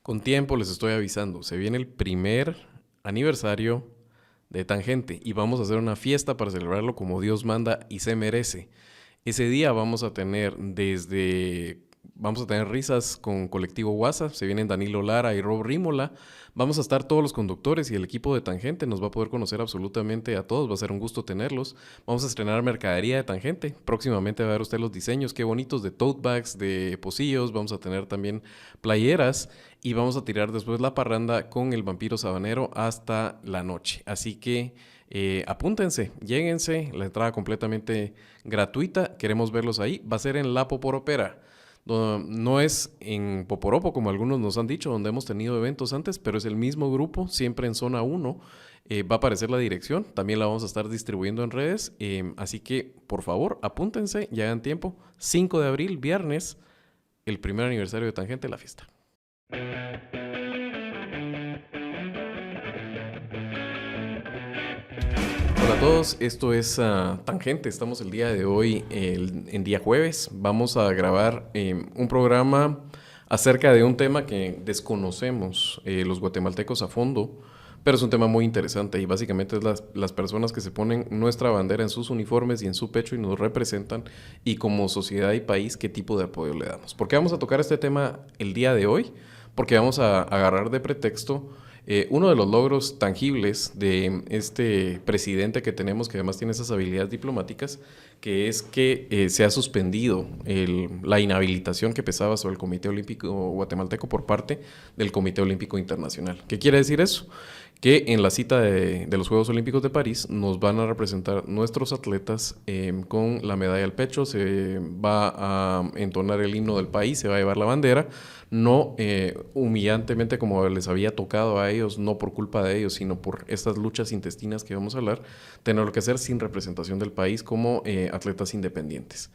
Con tiempo les estoy avisando, se viene el primer aniversario de Tangente y vamos a hacer una fiesta para celebrarlo como Dios manda y se merece. Ese día vamos a tener risas con Colectivo WhatsApp, se vienen Danilo Lara y Rob Rímola, vamos a estar todos los conductores y el equipo de Tangente, nos va a poder conocer absolutamente a todos, va a ser un gusto tenerlos. Vamos a estrenar mercadería de Tangente, próximamente va a ver usted los diseños, qué bonitos, de tote bags, de pocillos, vamos a tener también playeras y vamos a tirar después la parranda con el vampiro sabanero hasta la noche. Así que apúntense, lléguense, la entrada completamente gratuita, queremos verlos ahí, va a ser en La Poporopera. No es en Poporopo, como algunos nos han dicho, donde hemos tenido eventos antes, pero es el mismo grupo, siempre en zona 1. Va a aparecer la dirección, también la vamos a estar distribuyendo en redes, así que por favor apúntense, ya hagan tiempo. 5 de abril, viernes, el primer aniversario de Tangente, la fiesta. Hola a todos, esto es Tangente, estamos el día de hoy, en día jueves, vamos a grabar un programa acerca de un tema que desconocemos los guatemaltecos a fondo, pero es un tema muy interesante y básicamente es las personas que se ponen nuestra bandera en sus uniformes y en su pecho y nos representan, y como sociedad y país, qué tipo de apoyo le damos. ¿Por qué vamos a tocar este tema el día de hoy? Porque vamos a agarrar de pretexto uno de los logros tangibles de este presidente que tenemos, que además tiene esas habilidades diplomáticas, que es que se ha suspendido la inhabilitación que pesaba sobre el Comité Olímpico Guatemalteco por parte del Comité Olímpico Internacional. ¿Qué quiere decir eso? Que en la cita de los Juegos Olímpicos de París nos van a representar nuestros atletas con la medalla al pecho, se va a entonar el himno del país, se va a llevar la bandera, no humillantemente como les había tocado a ellos, no por culpa de ellos, sino por estas luchas intestinas que vamos a hablar, tenerlo que hacer sin representación del país como atletas independientes.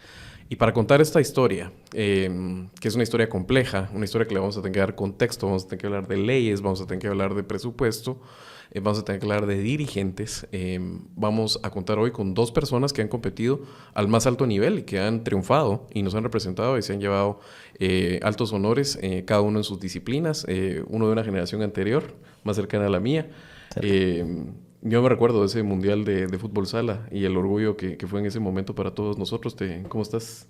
Y para contar esta historia, que es una historia compleja, una historia que le vamos a tener que dar contexto, vamos a tener que hablar de leyes, vamos a tener que hablar de presupuesto, vamos a tener que hablar de dirigentes. Vamos a contar hoy con dos personas que han competido al más alto nivel y que han triunfado y nos han representado y se han llevado altos honores, cada uno en sus disciplinas, uno de una generación anterior, más cercana a la mía. Yo me recuerdo de ese mundial de fútbol sala y el orgullo que fue en ese momento para todos nosotros. ¿Cómo estás?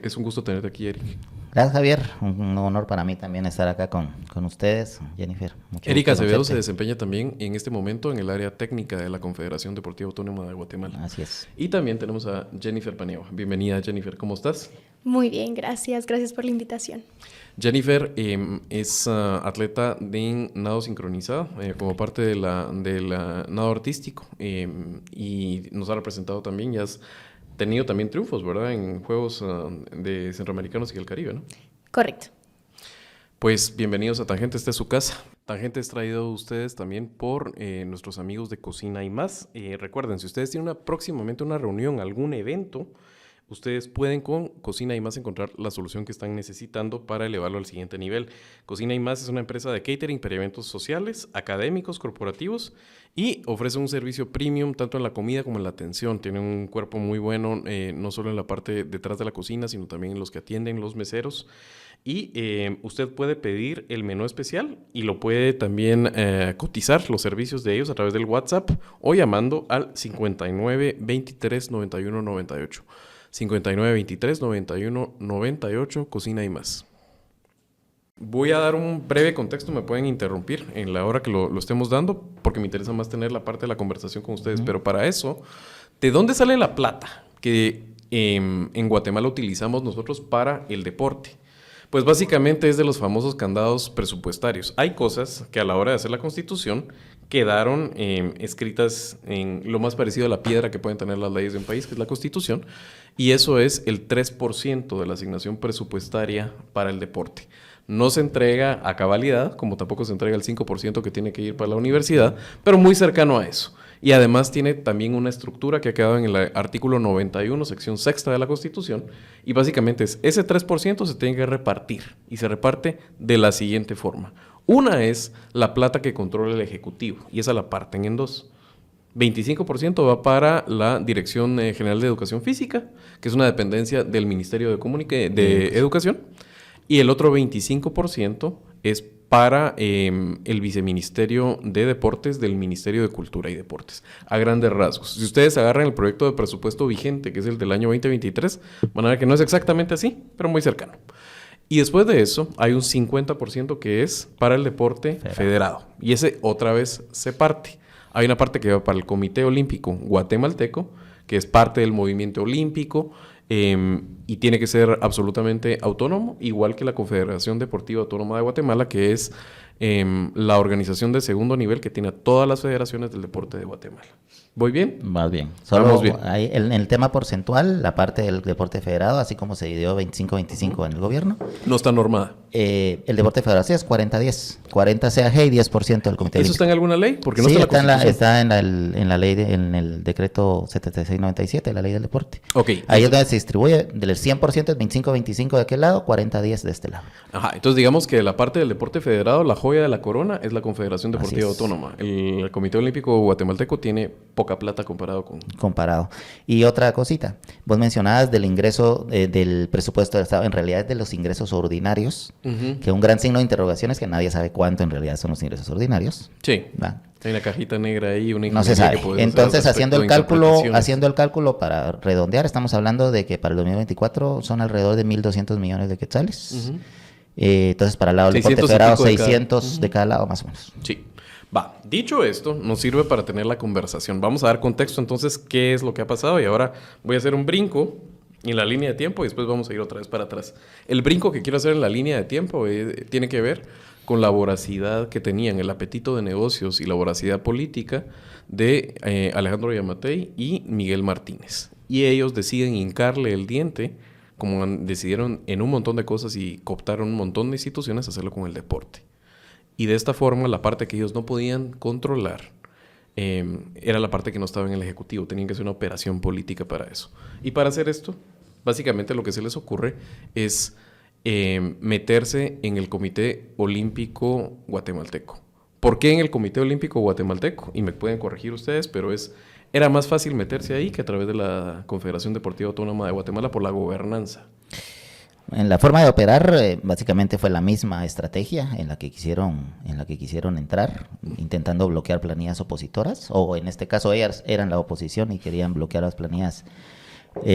Es un gusto tenerte aquí, Eric. Gracias, Javier. Un honor para mí también estar acá con ustedes. Jennifer, mucho Erika gusto Acevedo se conocerte. desempeña también en este momento en el área técnica de la Confederación Deportiva Autónoma de Guatemala. Así es. Y también tenemos a Jennifer Paniagua. Bienvenida, Jennifer. ¿Cómo estás? Muy bien, gracias. Gracias por la invitación. Jennifer es atleta de nado sincronizado como parte de la nado artístico, y nos ha representado también, ya has tenido también triunfos, ¿verdad? En Juegos de Centroamericanos y el Caribe, ¿no? Correcto. Pues bienvenidos a Tangente, esta es su casa. Tangente es traído a ustedes también por nuestros amigos de Cocina y Más. Recuerden, si ustedes tienen próximamente una reunión, algún evento, ustedes pueden con Cocina y Más encontrar la solución que están necesitando para elevarlo al siguiente nivel. Cocina y Más es una empresa de catering para eventos sociales, académicos, corporativos, y ofrece un servicio premium tanto en la comida como en la atención. Tiene un cuerpo muy bueno, no solo en la parte detrás de la cocina, sino también en los que atienden, los meseros. Y usted puede pedir el menú especial y lo puede también cotizar los servicios de ellos a través del WhatsApp o llamando al 59 23 91 98. 59 23 91 98, Cocina y Más. Voy a dar un breve contexto, me pueden interrumpir en la hora que lo estemos dando, porque me interesa más tener la parte de la conversación con ustedes. Pero para eso, ¿de dónde sale la plata que en Guatemala utilizamos nosotros para el deporte? Pues básicamente es de los famosos candados presupuestarios. Hay cosas que a la hora de hacer la Constitución quedaron escritas en lo más parecido a la piedra que pueden tener las leyes de un país, que es la Constitución, y eso es el 3% de la asignación presupuestaria para el deporte. No se entrega a cabalidad, como tampoco se entrega el 5% que tiene que ir para la universidad, pero muy cercano a eso. Y además tiene también una estructura que ha quedado en el artículo 91, sección sexta de la Constitución, y básicamente es ese 3% se tiene que repartir, y se reparte de la siguiente forma. Una es la plata que controla el Ejecutivo, y esa la parten en dos. 25% va para la Dirección General de Educación Física, que es una dependencia del Ministerio de Educación, y el otro 25% es para el Viceministerio de Deportes del Ministerio de Cultura y Deportes, a grandes rasgos. Si ustedes agarran el proyecto de presupuesto vigente, que es el del año 2023, van a ver que no es exactamente así, pero muy cercano. Y después de eso, hay un 50% que es para el deporte federado. Y ese otra vez se parte. Hay una parte que va para el Comité Olímpico Guatemalteco, que es parte del movimiento olímpico, y tiene que ser absolutamente autónomo, igual que la Confederación Deportiva Autónoma de Guatemala, que es la organización de segundo nivel que tiene a todas las federaciones del deporte de Guatemala. ¿Voy bien? Más bien. Solo Vamos bien. hay, en el tema porcentual, la parte del deporte federado, así como se dividió 25-25 en el gobierno, No está normada. el deporte federado sí es 40-10. 40 CAG y 10% del Comité ¿Eso está en alguna ley? Porque no sí, está en la Constitución. está en la ley, en el decreto 7697, la ley del deporte. Ok. Ahí es donde se distribuye, del 100% es 25-25 de aquel lado, 40-10 de este lado. Ajá, entonces digamos que la parte del deporte federado, la joya de la corona, es la Confederación Deportiva Así es. Autónoma. El Comité Olímpico Guatemalteco tiene poca plata comparado con... Comparado. Y otra cosita, vos mencionabas del ingreso del presupuesto del Estado, en realidad es de los ingresos ordinarios, que un gran signo de interrogación es que nadie sabe cuánto en realidad son los ingresos ordinarios. Sí. ¿Va? Hay una cajita negra ahí, una No se ingeniería sabe. que puedes hacer Entonces, al haciendo el respecto de cálculo, interpretaciones. para redondear, estamos hablando de que para el 2024 son alrededor de 1.200 millones de quetzales. Ujú. Entonces, para el lado del 600 deporte y federado, pico de cada. 600 de cada lado, más o menos. Sí. Va, dicho esto, nos sirve para tener la conversación. Vamos a dar contexto entonces qué es lo que ha pasado y ahora voy a hacer un brinco en la línea de tiempo y después vamos a ir otra vez para atrás. El brinco que quiero hacer en la línea de tiempo tiene que ver con la voracidad que tenían, el apetito de negocios y la voracidad política de Alejandro Yamatei y Miguel Martínez. Y ellos deciden hincarle el diente, como decidieron en un montón de cosas y cooptaron un montón de instituciones, hacerlo con el deporte. Y de esta forma, la parte que ellos no podían controlar era la parte que no estaba en el Ejecutivo. Tenían que hacer una operación política para eso. Y para hacer esto, básicamente lo que se les ocurre es meterse en el Comité Olímpico Guatemalteco. ¿Por qué en el Comité Olímpico Guatemalteco? Y me pueden corregir ustedes, pero era más fácil meterse ahí que a través de la Confederación Deportiva Autónoma de Guatemala por la gobernanza. En la forma de operar, básicamente fue la misma estrategia en la que quisieron entrar, intentando bloquear planillas opositoras, o en este caso ellas eran la oposición y querían bloquear las planillas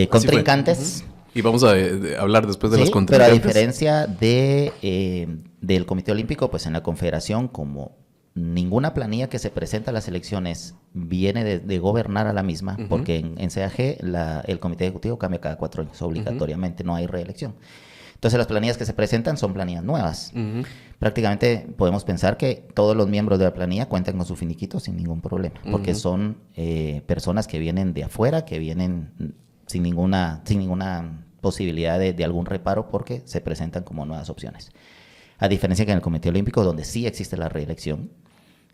contrincantes. Y vamos a hablar después de las Pero a contrincantes. diferencia del Comité Olímpico, pues en la Confederación, como ninguna planilla que se presenta a las elecciones viene de gobernar a la misma, porque en CAG el Comité Ejecutivo cambia cada 4 años, obligatoriamente, no hay reelección. Entonces las planillas que se presentan son planillas nuevas. Prácticamente podemos pensar que todos los miembros de la planilla cuentan con su finiquito sin ningún problema, porque son personas que vienen de afuera, que vienen sin ninguna posibilidad de algún reparo porque se presentan como nuevas opciones. A diferencia que en el Comité Olímpico, donde sí existe la reelección,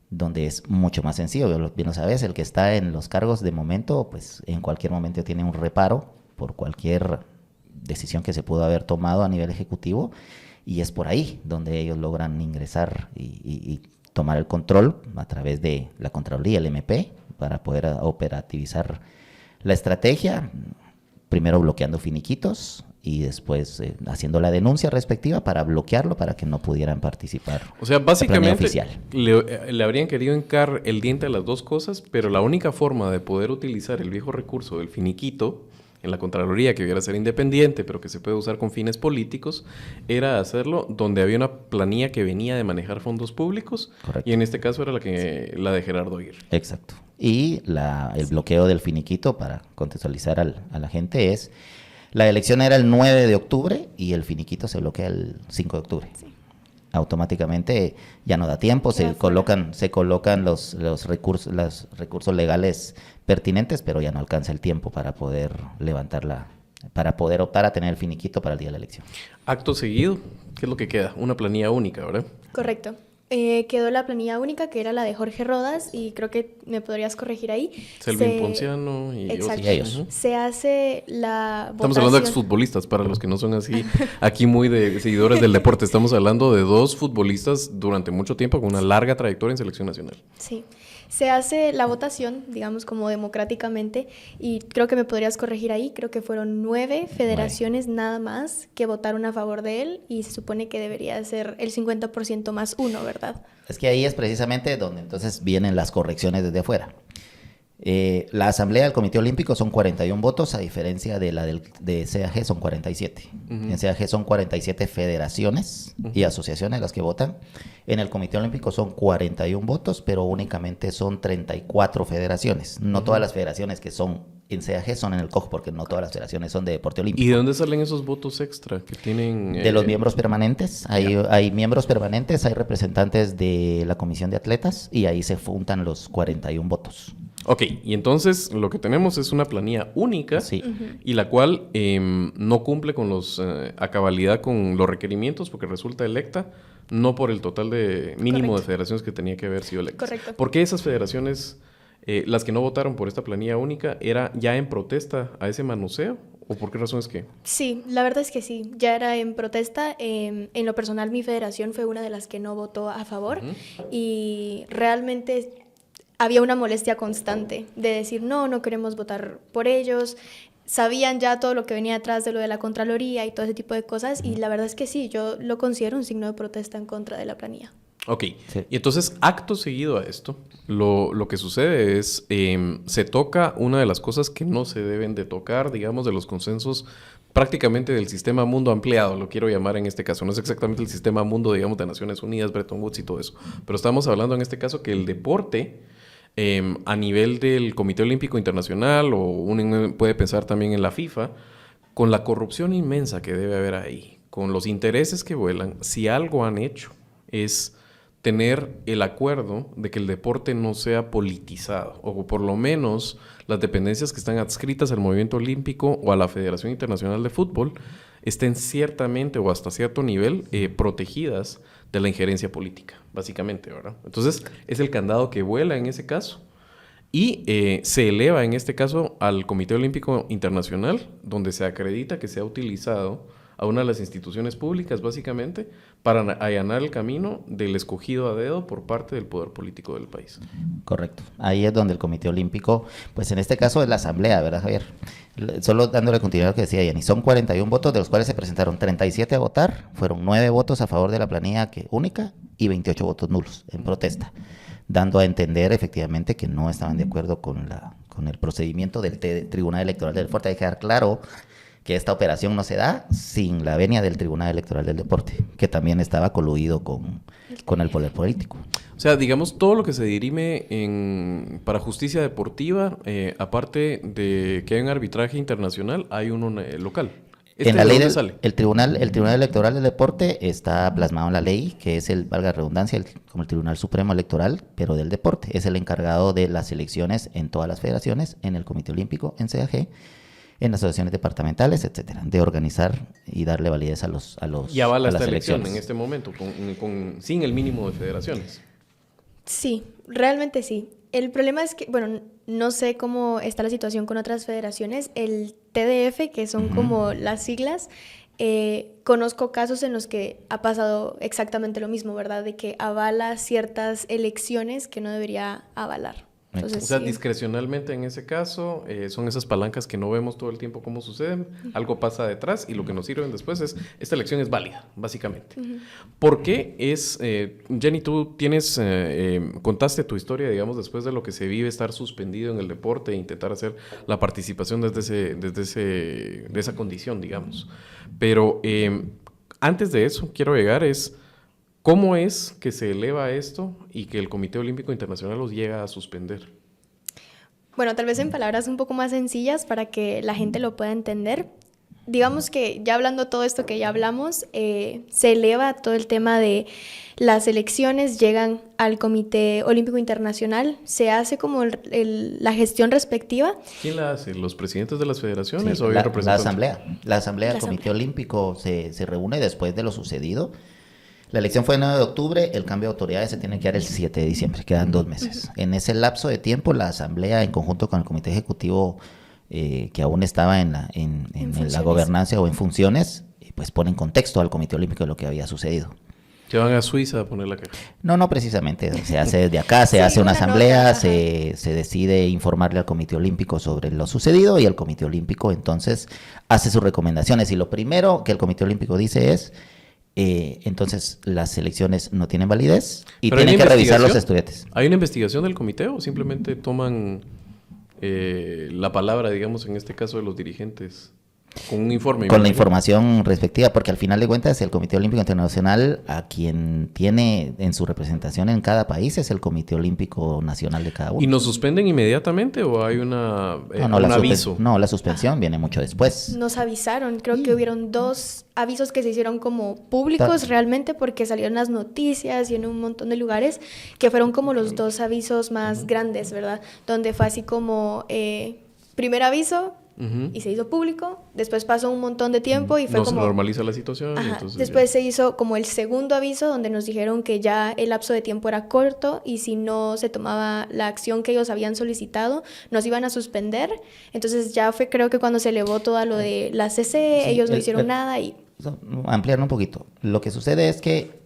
donde es mucho más sencillo, bien lo sabes, el que está en los cargos de momento, pues en cualquier momento tiene un reparo por cualquier decisión que se pudo haber tomado a nivel ejecutivo, y es por ahí donde ellos logran ingresar y tomar el control a través de la Contraloría, el MP, para poder operativizar la estrategia, primero bloqueando finiquitos y después haciendo la denuncia respectiva para bloquearlo para que no pudieran participar. O sea, la planilla básicamente oficial. le habrían querido hincar el diente a las dos cosas, pero la única forma de poder utilizar el viejo recurso del finiquito en la Contraloría, que debiera ser independiente, pero que se puede usar con fines políticos, era hacerlo donde había una planilla que venía de manejar fondos públicos. Correcto. Y en este caso era la de Gerardo Aguirre. Exacto. Y el bloqueo del finiquito, para contextualizar a la gente, es: la elección era el 9 de octubre y el finiquito se bloquea el 5 de octubre. Sí. Automáticamente ya no da tiempo, se colocan los recursos legales pertinentes, pero ya no alcanza el tiempo para poder para poder optar a tener el finiquito para el día de la elección. Acto seguido, ¿qué es lo que queda? Una planilla única, ¿verdad? Correcto. Quedó la planilla única, que era la de Jorge Rodas, y creo que me podrías corregir ahí. Selvin Ponciano y Exacto. otros. Y ellos. Ujú. Se hace la Estamos hablando de votación. exfutbolistas, para los que no son así, aquí muy de seguidores del deporte. Estamos hablando de dos futbolistas durante mucho tiempo con una larga trayectoria en selección nacional. Sí. Se hace la votación, digamos, como democráticamente, y creo que me podrías corregir ahí, creo que fueron 9 federaciones nada más que votaron a favor de él, y se supone que debería ser el 50% más 1, ¿verdad? Es que ahí es precisamente donde entonces vienen las correcciones desde afuera. La asamblea del Comité Olímpico son 41 votos, a diferencia de la de CAG son 47. En CAG son 47 federaciones y asociaciones las que votan. En el Comité Olímpico son 41 votos, pero únicamente son 34 federaciones. No todas las federaciones que son en CAG son en el COG, porque no todas las federaciones son de deporte olímpico. ¿Y de dónde salen esos votos extra que tienen? De los miembros permanentes. Hay miembros permanentes, hay representantes de la Comisión de Atletas, y ahí se juntan los 41 votos. Ok, y entonces lo que tenemos es una planilla única, Sí. y la cual no cumple con a cabalidad con los requerimientos, porque resulta electa no por el total de mínimo Correcto. de federaciones que tenía que haber sido electa. Correcto. ¿Por qué esas federaciones, las que no votaron por esta planilla única, era ya en protesta a ese manoseo? ¿O por qué razón es que? Sí, la verdad es que sí, ya era en protesta. En lo personal, mi federación fue una de las que no votó a favor, y realmente había una molestia constante de decir, no queremos votar por ellos. Sabían ya todo lo que venía atrás de lo de la Contraloría y todo ese tipo de cosas, y la verdad es que sí, yo lo considero un signo de protesta en contra de la planilla. Ok, Sí. y entonces, acto seguido a esto, lo que sucede es, se toca una de las cosas que no se deben de tocar, digamos, de los consensos prácticamente del sistema mundo ampliado, lo quiero llamar en este caso. No es exactamente el sistema mundo, digamos, de Naciones Unidas, Bretton Woods y todo eso, pero estamos hablando en este caso que el deporte, a nivel del Comité Olímpico Internacional, o uno puede pensar también en la FIFA, con la corrupción inmensa que debe haber ahí, con los intereses que vuelan, si algo han hecho es tener el acuerdo de que el deporte no sea politizado, o por lo menos las dependencias que están adscritas al movimiento olímpico o a la Federación Internacional de Fútbol estén ciertamente o hasta cierto nivel protegidas de la injerencia política, básicamente, ¿verdad? Entonces, es el candado que vuela en ese caso, y se eleva en este caso al Comité Olímpico Internacional, donde se acredita que se ha utilizado a una de las instituciones públicas, básicamente, para allanar el camino del escogido a dedo por parte del poder político del país. Correcto. Ahí es donde el Comité Olímpico, pues en este caso es la asamblea, ¿verdad, Javier? Solo dándole continuidad a lo que decía Yanni, son 41 votos, de los cuales se presentaron 37 a votar, fueron 9 votos a favor de la planilla única y 28 votos nulos en protesta, dando a entender efectivamente que no estaban de acuerdo con el procedimiento del Tribunal Electoral del Deporte. Hay que quedar claro que esta operación no se da sin la venia del Tribunal Electoral del Deporte, que también estaba coluido con el poder político. O sea, digamos, todo lo que se dirime para justicia deportiva, aparte de que hay un arbitraje internacional, hay uno local. En la ¿de ley dónde sale? el Tribunal Electoral del Deporte está plasmado en la ley, que es valga la redundancia, como el Tribunal Supremo Electoral, pero del deporte. Es el encargado de las elecciones en todas las federaciones, en el Comité Olímpico, en CAG, en las asociaciones departamentales, etcétera, de organizar y darle validez a Y avala a las esta elección elecciones. en este momento, sin el mínimo de federaciones. Sí, realmente sí. El problema es que, bueno, no sé cómo está la situación con otras federaciones. El TDF, que son como las siglas, conozco casos en los que ha pasado exactamente lo mismo, ¿verdad? De que avala ciertas elecciones que no debería avalar. Entonces, O sea, sí. discrecionalmente en ese caso, son esas palancas que no vemos todo el tiempo cómo suceden, algo pasa detrás y lo que nos sirven después es, esta elección es válida, básicamente. ¿Por qué es, Jenny, tú contaste tu historia, digamos, después de lo que se vive estar suspendido en el deporte e intentar hacer la participación de esa condición, digamos. Pero antes de eso, quiero llegar ¿cómo es que se eleva esto y que el Comité Olímpico Internacional los llega a suspender? Bueno, tal vez en palabras un poco más sencillas para que la gente lo pueda entender. Digamos que ya hablando todo esto que ya hablamos, se eleva todo el tema de las elecciones, llegan al Comité Olímpico Internacional, se hace como la gestión respectiva. ¿Quién la hace? ¿Los presidentes de las federaciones Sí, o hay la representantes? asamblea. La asamblea del Comité Olímpico se reúne después de lo sucedido. La elección fue el 9 de octubre, el cambio de autoridades se tiene que dar el 7 de diciembre, quedan 2 meses. En ese lapso de tiempo, la asamblea, en conjunto con el comité ejecutivo, que aún estaba en la gobernanza o en funciones, pues pone en contexto al Comité Olímpico de lo que había sucedido. Se van a Suiza a poner la queja. No precisamente. Se hace desde acá, se Sí, hace una una asamblea, nota, se decide informarle al Comité Olímpico sobre lo sucedido y el Comité Olímpico entonces hace sus recomendaciones. Y lo primero que el Comité Olímpico dice es, entonces las selecciones no tienen validez y ¿Pero hay tienen una que revisar los investigación? estudiantes. ¿Hay una investigación del comité o simplemente toman la palabra, digamos, en este caso de los dirigentes, con un informe? Con la imagino? información respectiva, porque al final de cuentas el Comité Olímpico Internacional a quien tiene en su representación en cada país es el Comité Olímpico Nacional de cada uno. ¿Y nos suspenden inmediatamente o hay una, No, un aviso? No, la suspensión viene mucho después. Nos avisaron, creo que hubieron 2 avisos que se hicieron como públicos realmente porque salieron las noticias y en un montón de lugares que fueron como los 2 avisos más grandes, ¿verdad? Donde fue así como primer aviso y se hizo público, después pasó un montón de tiempo y fue No como... se normaliza la situación. Ajá. Entonces Después se hizo como el segundo aviso donde nos dijeron que ya el lapso de tiempo era corto y si no se tomaba la acción que ellos habían solicitado, nos iban a suspender. Entonces ya fue creo que cuando se elevó todo lo de la CC, Sí, ellos no hicieron nada y... Ampliar un poquito. Lo que sucede es que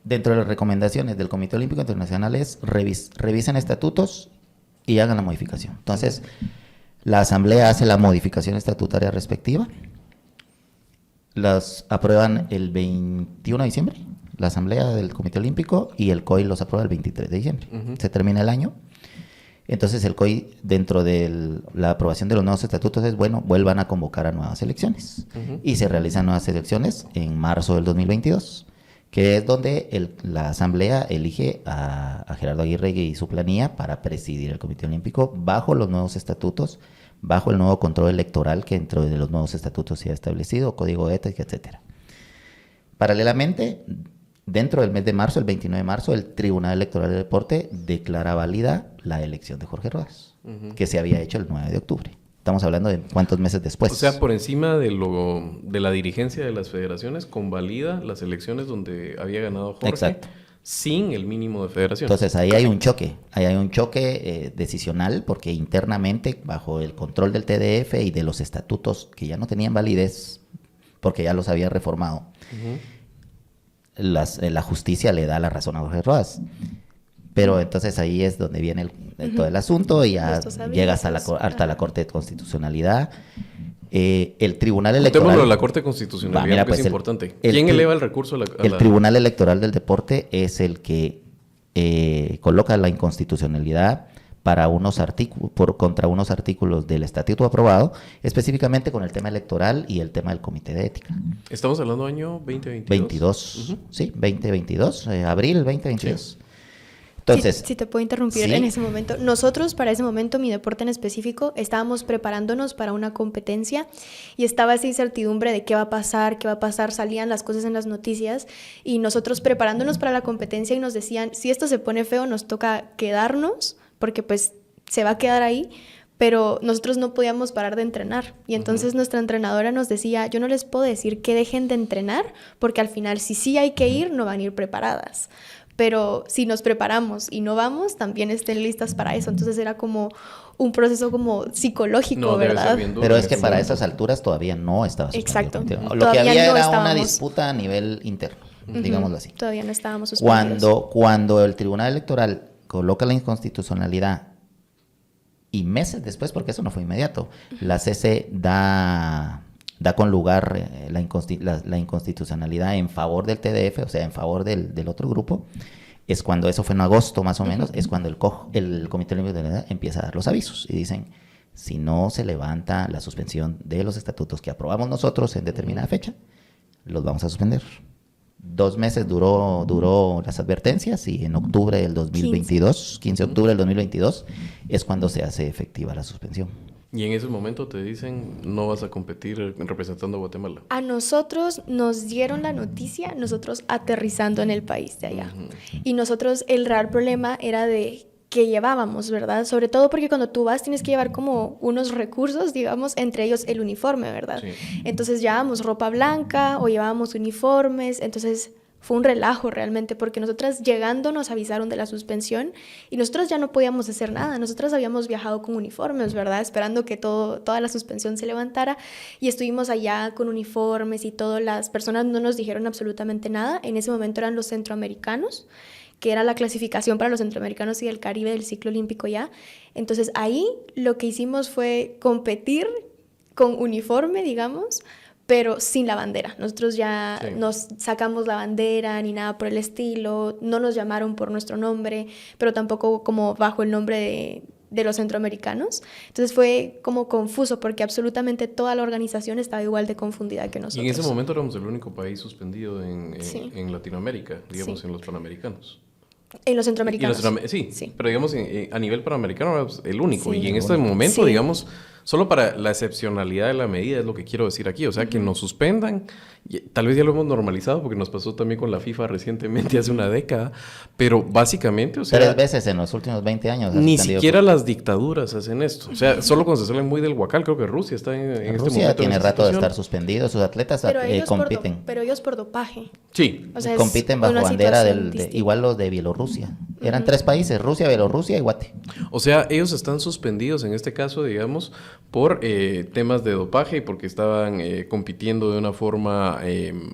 dentro de las recomendaciones del Comité Olímpico Internacional es revisen estatutos y hagan la modificación. Entonces, la Asamblea hace la modificación estatutaria respectiva. Las aprueban el 21 de diciembre, la Asamblea del Comité Olímpico, y el COI los aprueba el 23 de diciembre. Se termina el año. Entonces el COI, dentro de la aprobación de los nuevos estatutos, es bueno, vuelvan a convocar a nuevas elecciones. Y se realizan nuevas elecciones en marzo del 2022, que es donde la Asamblea elige a Gerardo Aguirre y su planilla para presidir el Comité Olímpico bajo los nuevos estatutos, bajo el nuevo control electoral que dentro de los nuevos estatutos se ha establecido, código de ética, etcétera. Paralelamente, dentro del mes de marzo, el 29 de marzo, el Tribunal Electoral del Deporte declara válida la elección de Jorge Rodas, que se había hecho el 9 de octubre. Estamos hablando de cuántos meses después. O sea, por encima de la dirigencia de las federaciones, convalida las elecciones donde había ganado Jorge. Exacto. Sin el mínimo de federación. Entonces ahí hay un choque decisional porque internamente bajo el control del TDF y de los estatutos que ya no tenían validez porque ya los habían reformado, la justicia le da la razón a Jorge Rodas. Pero entonces ahí es donde viene todo el asunto y ya llegas hasta la Corte de Constitucionalidad. El Tribunal Electoral... Contémoslo de la Corte Constitucional, mira, que pues es importante. ¿Quién eleva el recurso a la...? El Tribunal Electoral del Deporte es el que coloca la inconstitucionalidad para contra unos artículos del estatuto aprobado, específicamente con el tema electoral y el tema del Comité de Ética. Estamos hablando año 2022. 22, sí, 2022, abril 2022. Sí. Entonces, si te puedo interrumpir en ese momento. Nosotros para ese momento, mi deporte en específico, estábamos preparándonos para una competencia y estaba esa incertidumbre de qué va a pasar, salían las cosas en las noticias y nosotros preparándonos para la competencia y nos decían, si esto se pone feo nos toca quedarnos porque pues se va a quedar ahí, pero nosotros no podíamos parar de entrenar y entonces nuestra entrenadora nos decía, yo no les puedo decir que dejen de entrenar porque al final si sí hay que ir, no van a ir preparadas. Pero si nos preparamos y no vamos, también estén listas para eso. Entonces era como un proceso como psicológico, ¿verdad? Pero es que para esas alturas todavía no estaba suspendido. Exacto. Lo que había era una disputa a nivel interno, digámoslo así. Todavía no estábamos suspendidos. Cuando el Tribunal Electoral coloca la inconstitucionalidad y meses después, porque eso no fue inmediato, la CC da con lugar la inconstitucionalidad en favor del TDF, o sea, en favor del otro grupo, es cuando, eso fue en agosto más o menos, es cuando el Comité Olímpico Internacional empieza a dar los avisos y dicen, si no se levanta la suspensión de los estatutos que aprobamos nosotros en determinada fecha, los vamos a suspender. 2 meses duró las advertencias y en octubre del 2022, 15 de octubre del 2022, es cuando se hace efectiva la suspensión. Y en ese momento te dicen, no vas a competir representando a Guatemala. A nosotros nos dieron la noticia, nosotros aterrizando en el país de allá. Y nosotros, el real problema era de que llevábamos, ¿verdad? Sobre todo porque cuando tú vas tienes que llevar como unos recursos, digamos, entre ellos el uniforme, ¿verdad? Sí. Entonces llevábamos ropa blanca o llevábamos uniformes, entonces fue un relajo realmente, porque nosotras llegando nos avisaron de la suspensión y nosotros ya no podíamos hacer nada. Nosotras habíamos viajado con uniformes, ¿verdad? Esperando que toda la suspensión se levantara y estuvimos allá con uniformes y todo. Las personas no nos dijeron absolutamente nada. En ese momento eran los centroamericanos, que era la clasificación para los centroamericanos y del Caribe del ciclo olímpico ya. Entonces ahí lo que hicimos fue competir con uniforme, digamos, pero sin la bandera. Nosotros ya nos sacamos la bandera ni nada por el estilo, no nos llamaron por nuestro nombre, pero tampoco como bajo el nombre de los centroamericanos. Entonces fue como confuso porque absolutamente toda la organización estaba igual de confundida que nosotros. Y en ese momento éramos el único país suspendido en Latinoamérica, digamos, en los Panamericanos. En los centroamericanos. Sí, pero digamos a nivel panamericano éramos el único. Sí. Y en este momento, digamos, solo para la excepcionalidad de la medida es lo que quiero decir aquí. O sea, que nos suspendan, tal vez ya lo hemos normalizado porque nos pasó también con la FIFA recientemente, hace una década, pero básicamente, o sea... 3 veces en los últimos 20 años. Ni siquiera las dictaduras hacen esto. O sea, solo cuando se salen muy del huacal, creo que Rusia está en este momento. Rusia tiene rato de estar suspendido, sus atletas compiten. Pero ellos por dopaje. Sí. O sea, compiten bajo bandera igual los de Bielorrusia. Eran 3 países, Rusia, Bielorrusia y Guate. O sea, ellos están suspendidos en este caso, digamos, por temas de dopaje y porque estaban compitiendo de una forma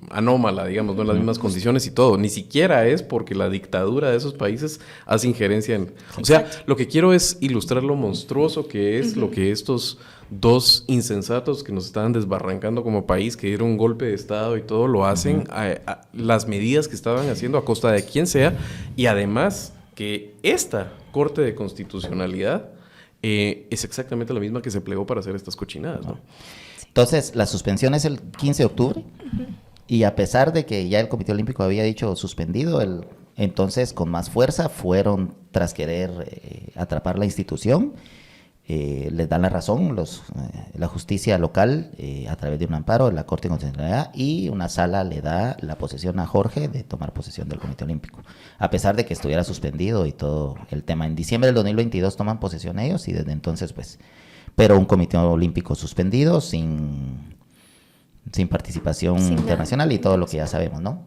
anómala, digamos, no en las mismas condiciones y todo. Ni siquiera es porque la dictadura de esos países hace injerencia en... O sea, lo que quiero es ilustrar lo monstruoso que es lo que estos dos insensatos que nos estaban desbarrancando como país, que dieron un golpe de estado y todo, lo hacen a las medidas que estaban haciendo a costa de quien sea, y además que esta Corte de Constitucionalidad es exactamente la misma que se plegó para hacer estas cochinadas, ¿no? Entonces, la suspensión es el 15 de octubre, y a pesar de que ya el Comité Olímpico había dicho suspendido, entonces con más fuerza fueron tras querer atrapar la institución. Les dan la razón la justicia local a través de un amparo de la Corte de Constitucionalidad, y una sala le da la posesión a Jorge de tomar posesión del Comité Olímpico, a pesar de que estuviera suspendido y todo el tema. En diciembre del 2022 toman posesión ellos, y desde entonces pues, pero un Comité Olímpico suspendido sin participación internacional y todo lo que ya sabemos, ¿no?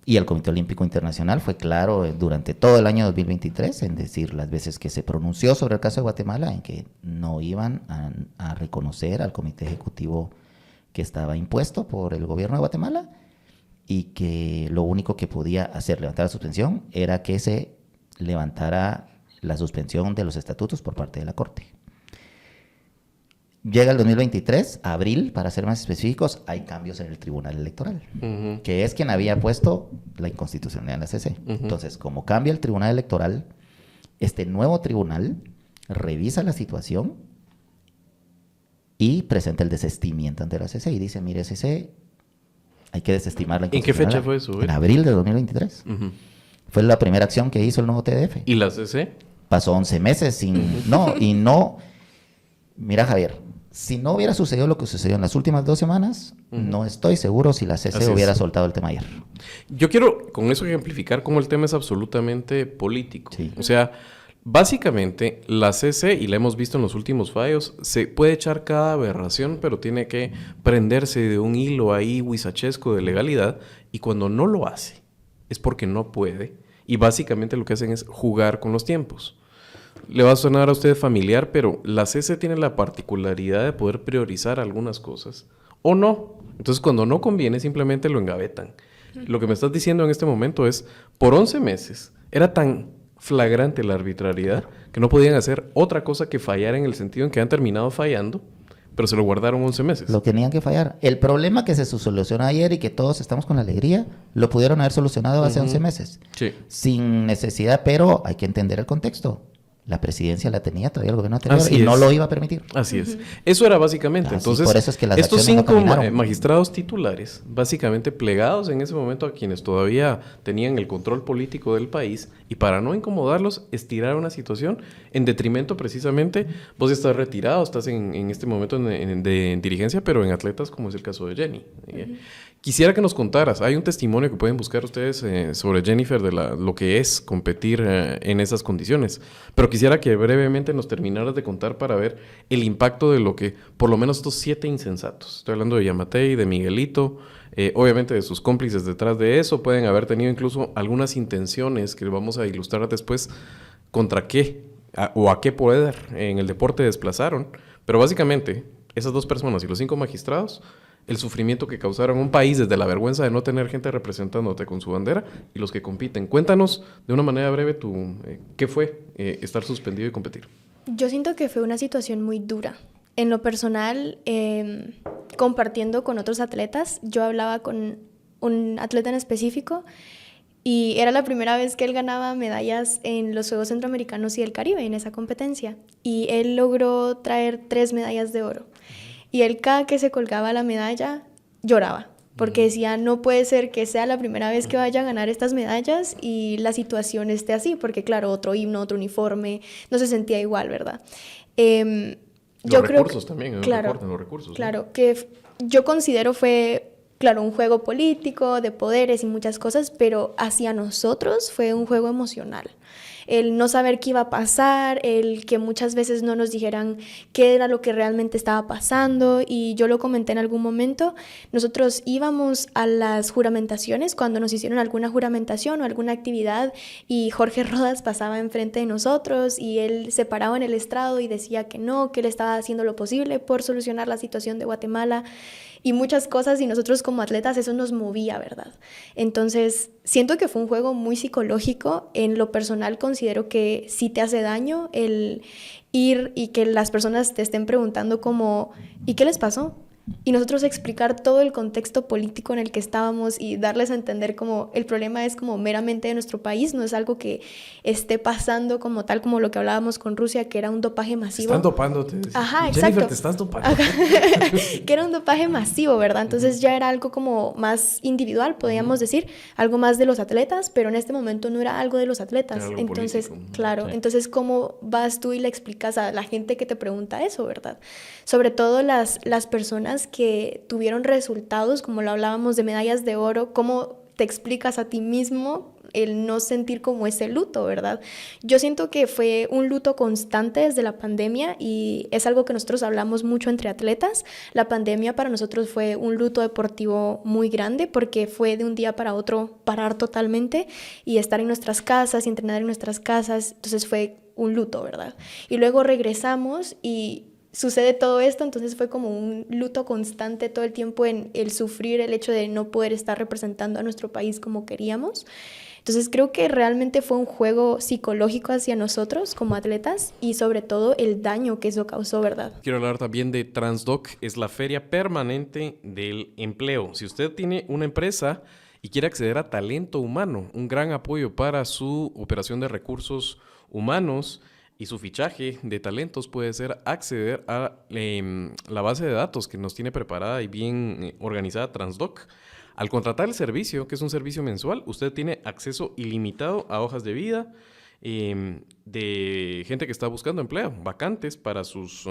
Y el Comité Olímpico Internacional fue claro durante todo el año 2023 en decir las veces que se pronunció sobre el caso de Guatemala, en que no iban a reconocer al Comité Ejecutivo que estaba impuesto por el gobierno de Guatemala, y que lo único que podía hacer levantar la suspensión era que se levantara la suspensión de los estatutos por parte de la Corte. Llega el 2023, abril, para ser más específicos, hay cambios en el Tribunal Electoral, que es quien había puesto la inconstitucionalidad en la CC. Entonces, como cambia el Tribunal Electoral, este nuevo tribunal revisa la situación y presenta el desestimiento ante la CC y dice, mire, CC, hay que desestimar la inconstitucionalidad. ¿En qué fecha fue eso? En abril de 2023. Fue la primera acción que hizo el nuevo TDF. ¿Y la CC? Pasó 11 meses sin... No... Mira, Javier, si no hubiera sucedido lo que sucedió en las últimas 2 semanas, no estoy seguro si la CC hubiera soltado el tema ayer. Yo quiero con eso ejemplificar cómo el tema es absolutamente político. Sí. O sea, básicamente la CC, y la hemos visto en los últimos fallos, se puede echar cada aberración, pero tiene que prenderse de un hilo ahí huizachesco de legalidad, y cuando no lo hace es porque no puede, y básicamente lo que hacen es jugar con los tiempos. Le va a sonar a usted familiar, pero la CC tiene la particularidad de poder priorizar algunas cosas o no. Entonces, cuando no conviene, simplemente lo engavetan. Lo que me estás diciendo en este momento es, por 11 meses, era tan flagrante la arbitrariedad que no podían hacer otra cosa que fallar, en el sentido en que han terminado fallando, pero se lo guardaron 11 meses. Lo tenían que fallar. El problema que se solucionó ayer y que todos estamos con la alegría, lo pudieron haber solucionado hace 11 meses. Sí. Sin necesidad, pero hay que entender el contexto. La presidencia la tenía todavía el gobierno anterior y no lo iba a permitir. Así es. Eso era básicamente. Entonces, por eso es que las estos 5 no magistrados titulares, básicamente plegados en ese momento a quienes todavía tenían el control político del país, y para no incomodarlos, estirar una situación en detrimento precisamente. Vos estás retirado, estás en este momento en dirigencia, pero en atletas, como es el caso de Jenny. Quisiera que nos contaras, hay un testimonio que pueden buscar ustedes sobre Jennifer de lo que es competir en esas condiciones, pero quisiera que brevemente nos terminaras de contar para ver el impacto de lo que, por lo menos estos 7 insensatos, estoy hablando de Yamatei, de Miguelito, obviamente de sus cómplices detrás de eso, pueden haber tenido incluso algunas intenciones que vamos a ilustrar después contra qué o a qué poder en el deporte desplazaron, pero básicamente esas 2 personas y los 5 magistrados, el sufrimiento que causaron un país desde la vergüenza de no tener gente representándote con su bandera y los que compiten. Cuéntanos de una manera breve qué fue estar suspendido y competir. Yo siento que fue una situación muy dura. En lo personal, compartiendo con otros atletas, yo hablaba con un atleta en específico y era la primera vez que él ganaba medallas en los Juegos Centroamericanos y del Caribe, en esa competencia. Y él logró traer 3 medallas de oro. Y él cada que se colgaba la medalla lloraba, porque decía, no puede ser que sea la primera vez que vaya a ganar estas medallas y la situación esté así, porque claro, otro himno, otro uniforme, no se sentía igual, ¿verdad? Los recursos también, claro, recortan los recursos. Claro, que yo considero fue, claro, un juego político, de poderes y muchas cosas, pero hacia nosotros fue un juego emocional. El no saber qué iba a pasar, el que muchas veces no nos dijeran qué era lo que realmente estaba pasando, y yo lo comenté en algún momento, nosotros íbamos a las juramentaciones cuando nos hicieron alguna juramentación o alguna actividad y Jorge Rodas pasaba enfrente de nosotros y él se paraba en el estrado y decía que no, que él estaba haciendo lo posible por solucionar la situación de Guatemala y muchas cosas, y nosotros como atletas eso nos movía, ¿verdad? Entonces, siento que fue un juego muy psicológico. En lo personal considero que sí te hace daño el ir y que las personas te estén preguntando como, ¿y qué les pasó? Y nosotros explicar todo el contexto político en el que estábamos y darles a entender como el problema es como meramente de nuestro país, no es algo que esté pasando como tal, como lo que hablábamos con Rusia, que era un dopaje masivo. Te están dopándote. Ajá, Jennifer, exacto. te estás dopando. Que era un dopaje masivo, ¿verdad? Entonces ya era algo como más individual, podríamos decir, algo más de los atletas, pero en este momento no era algo de los atletas. Era algo entonces, político. claro, Sí. entonces ¿cómo vas tú y le explicas a la gente que te pregunta eso, verdad? Sobre todo las personas que tuvieron resultados, como lo hablábamos de medallas de oro, ¿cómo te explicas a ti mismo el no sentir como ese luto, verdad? Yo siento que fue un luto constante desde la pandemia y es algo que nosotros hablamos mucho entre atletas. La pandemia para nosotros fue un luto deportivo muy grande porque fue de un día para otro parar totalmente y estar en nuestras casas y entrenar en nuestras casas, entonces fue un luto, ¿verdad? Y luego regresamos y sucede todo esto, entonces fue como un luto constante todo el tiempo en el sufrir el hecho de no poder estar representando a nuestro país como queríamos. Entonces creo que realmente fue un juego psicológico hacia nosotros como atletas y sobre todo el daño que eso causó, ¿verdad? Quiero hablar también de Transdoc, es la feria permanente del empleo. Si usted tiene una empresa y quiere acceder a talento humano, un gran apoyo para su operación de recursos humanos y su fichaje de talentos puede ser acceder a la base de datos que nos tiene preparada y bien organizada Transdoc. Al contratar el servicio, que es un servicio mensual, usted tiene acceso ilimitado a hojas de vida de gente que está buscando empleo, vacantes para sus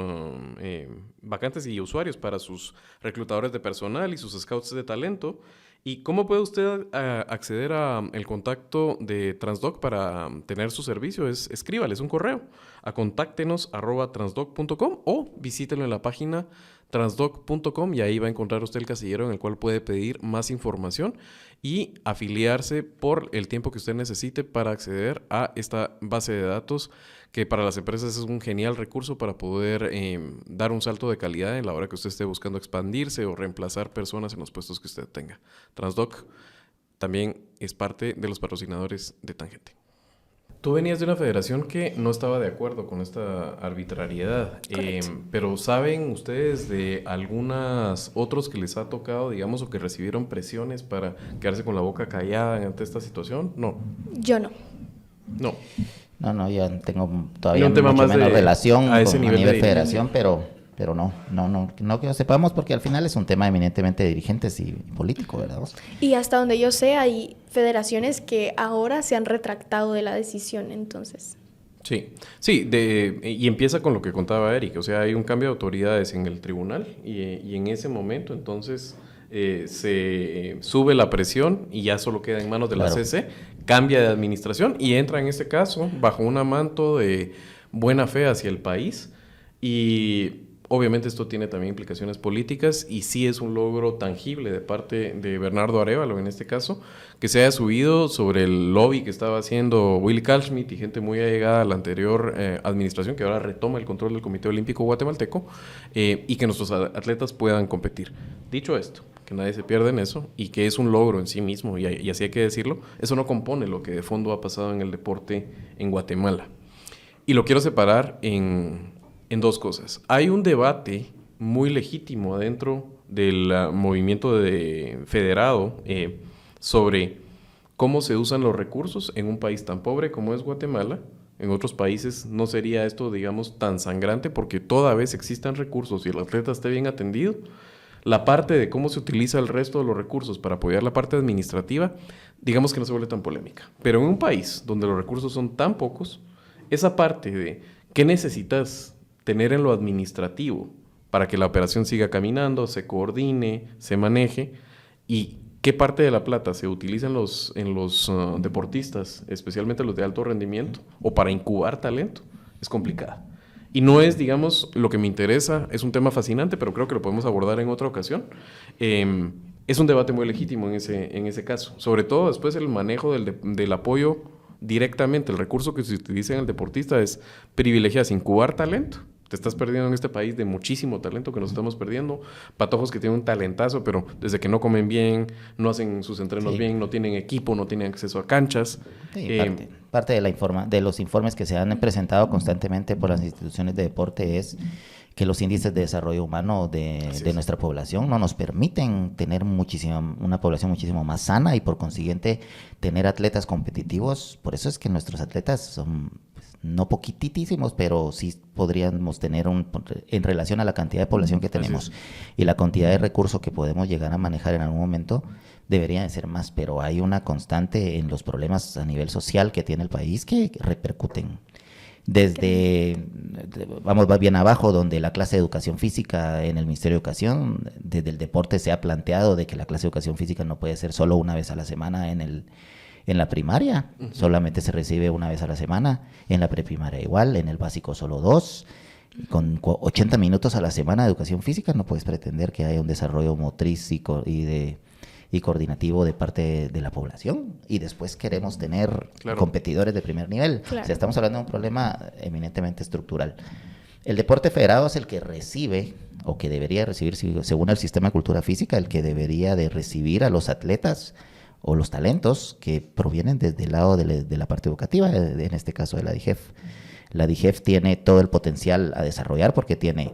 vacantes y usuarios para sus reclutadores de personal y sus scouts de talento. ¿Y cómo puede usted acceder al contacto de Transdoc para tener su servicio? Escríbales un correo a contáctenos@transdoc.com o visítelo en la página transdoc.com y ahí va a encontrar usted el casillero en el cual puede pedir más información y afiliarse por el tiempo que usted necesite para acceder a esta base de datos que para las empresas es un genial recurso para poder dar un salto de calidad en la hora que usted esté buscando expandirse o reemplazar personas en los puestos que usted tenga. Transdoc también es parte de los patrocinadores de Tangente. Tú venías de una federación que no estaba de acuerdo con esta arbitrariedad, pero ¿saben ustedes de algunos otros que les ha tocado, digamos, o que recibieron presiones para quedarse con la boca callada ante esta situación? No. Yo no. No. No, yo tengo todavía un tema mucho más menos relación a ese nivel nivel de federación, pero no que lo sepamos porque al final es un tema eminentemente de dirigentes y político, ¿verdad? Y hasta donde yo sé hay federaciones que ahora se han retractado de la decisión, entonces. Sí, y empieza con lo que contaba Eric, o sea, hay un cambio de autoridades en el tribunal y en ese momento entonces se sube la presión y ya solo queda en manos de la Claro. CC, cambia de administración y entra en este caso bajo un manto de buena fe hacia el país. Y obviamente esto tiene también implicaciones políticas y sí es un logro tangible de parte de Bernardo Arévalo en este caso, que se haya subido sobre el lobby que estaba haciendo Willy Kalschmidt y gente muy allegada a la anterior administración, que ahora retoma el control del Comité Olímpico Guatemalteco, y que nuestros atletas puedan competir. Dicho esto, que nadie se pierda en eso y que es un logro en sí mismo, y así hay que decirlo, eso no compone lo que de fondo ha pasado en el deporte en Guatemala. Y lo quiero separar en dos cosas. Hay un debate muy legítimo dentro del movimiento federado sobre cómo se usan los recursos en un país tan pobre como es Guatemala. En otros países no sería esto, digamos, tan sangrante porque toda vez existan recursos y el atleta esté bien atendido. La parte de cómo se utiliza el resto de los recursos para apoyar la parte administrativa, digamos que no se vuelve tan polémica. Pero en un país donde los recursos son tan pocos, esa parte de qué necesitas tener en lo administrativo para que la operación siga caminando, se coordine, se maneje, y qué parte de la plata se utiliza en los deportistas, especialmente los de alto rendimiento, o para incubar talento, es complicada. Y no es, digamos, lo que me interesa, es un tema fascinante, pero creo que lo podemos abordar en otra ocasión. Es un debate muy legítimo en ese caso, sobre todo después el manejo del apoyo directamente. El recurso que se utiliza en el deportista es privilegiar incubar talento. Te estás perdiendo en este país de muchísimo talento que nos estamos perdiendo. Patojos que tienen un talentazo, pero desde que no comen bien, no hacen sus entrenos bien, no tienen equipo, no tienen acceso a canchas. Sí, parte de los informes que se han presentado constantemente por las instituciones de deporte es que los índices de desarrollo humano de nuestra población no nos permiten tener una población muchísimo más sana y por consiguiente tener atletas competitivos. Por eso es que nuestros atletas son no poquitísimos, pero sí podríamos tener en relación a la cantidad de población que tenemos y la cantidad de recursos que podemos llegar a manejar en algún momento, deberían de ser más, pero hay una constante en los problemas a nivel social que tiene el país que repercuten. Vamos bien abajo, donde la clase de educación física en el Ministerio de Educación, desde el deporte se ha planteado de que la clase de educación física no puede ser solo una vez a la semana en la primaria, solamente se recibe una vez a la semana, en la preprimaria igual, en el básico solo 2, con 80 minutos a la semana de educación física no puedes pretender que haya un desarrollo motriz y coordinativo de parte de la población, y después queremos tener competidores de primer nivel. Claro. O sea, estamos hablando de un problema eminentemente estructural. El deporte federado es el que recibe, o que debería recibir, según el sistema de cultura física, el que debería de recibir a los atletas o los talentos que provienen desde el lado de la parte educativa, en este caso de la DIGEF. La DIGEF tiene todo el potencial a desarrollar porque tiene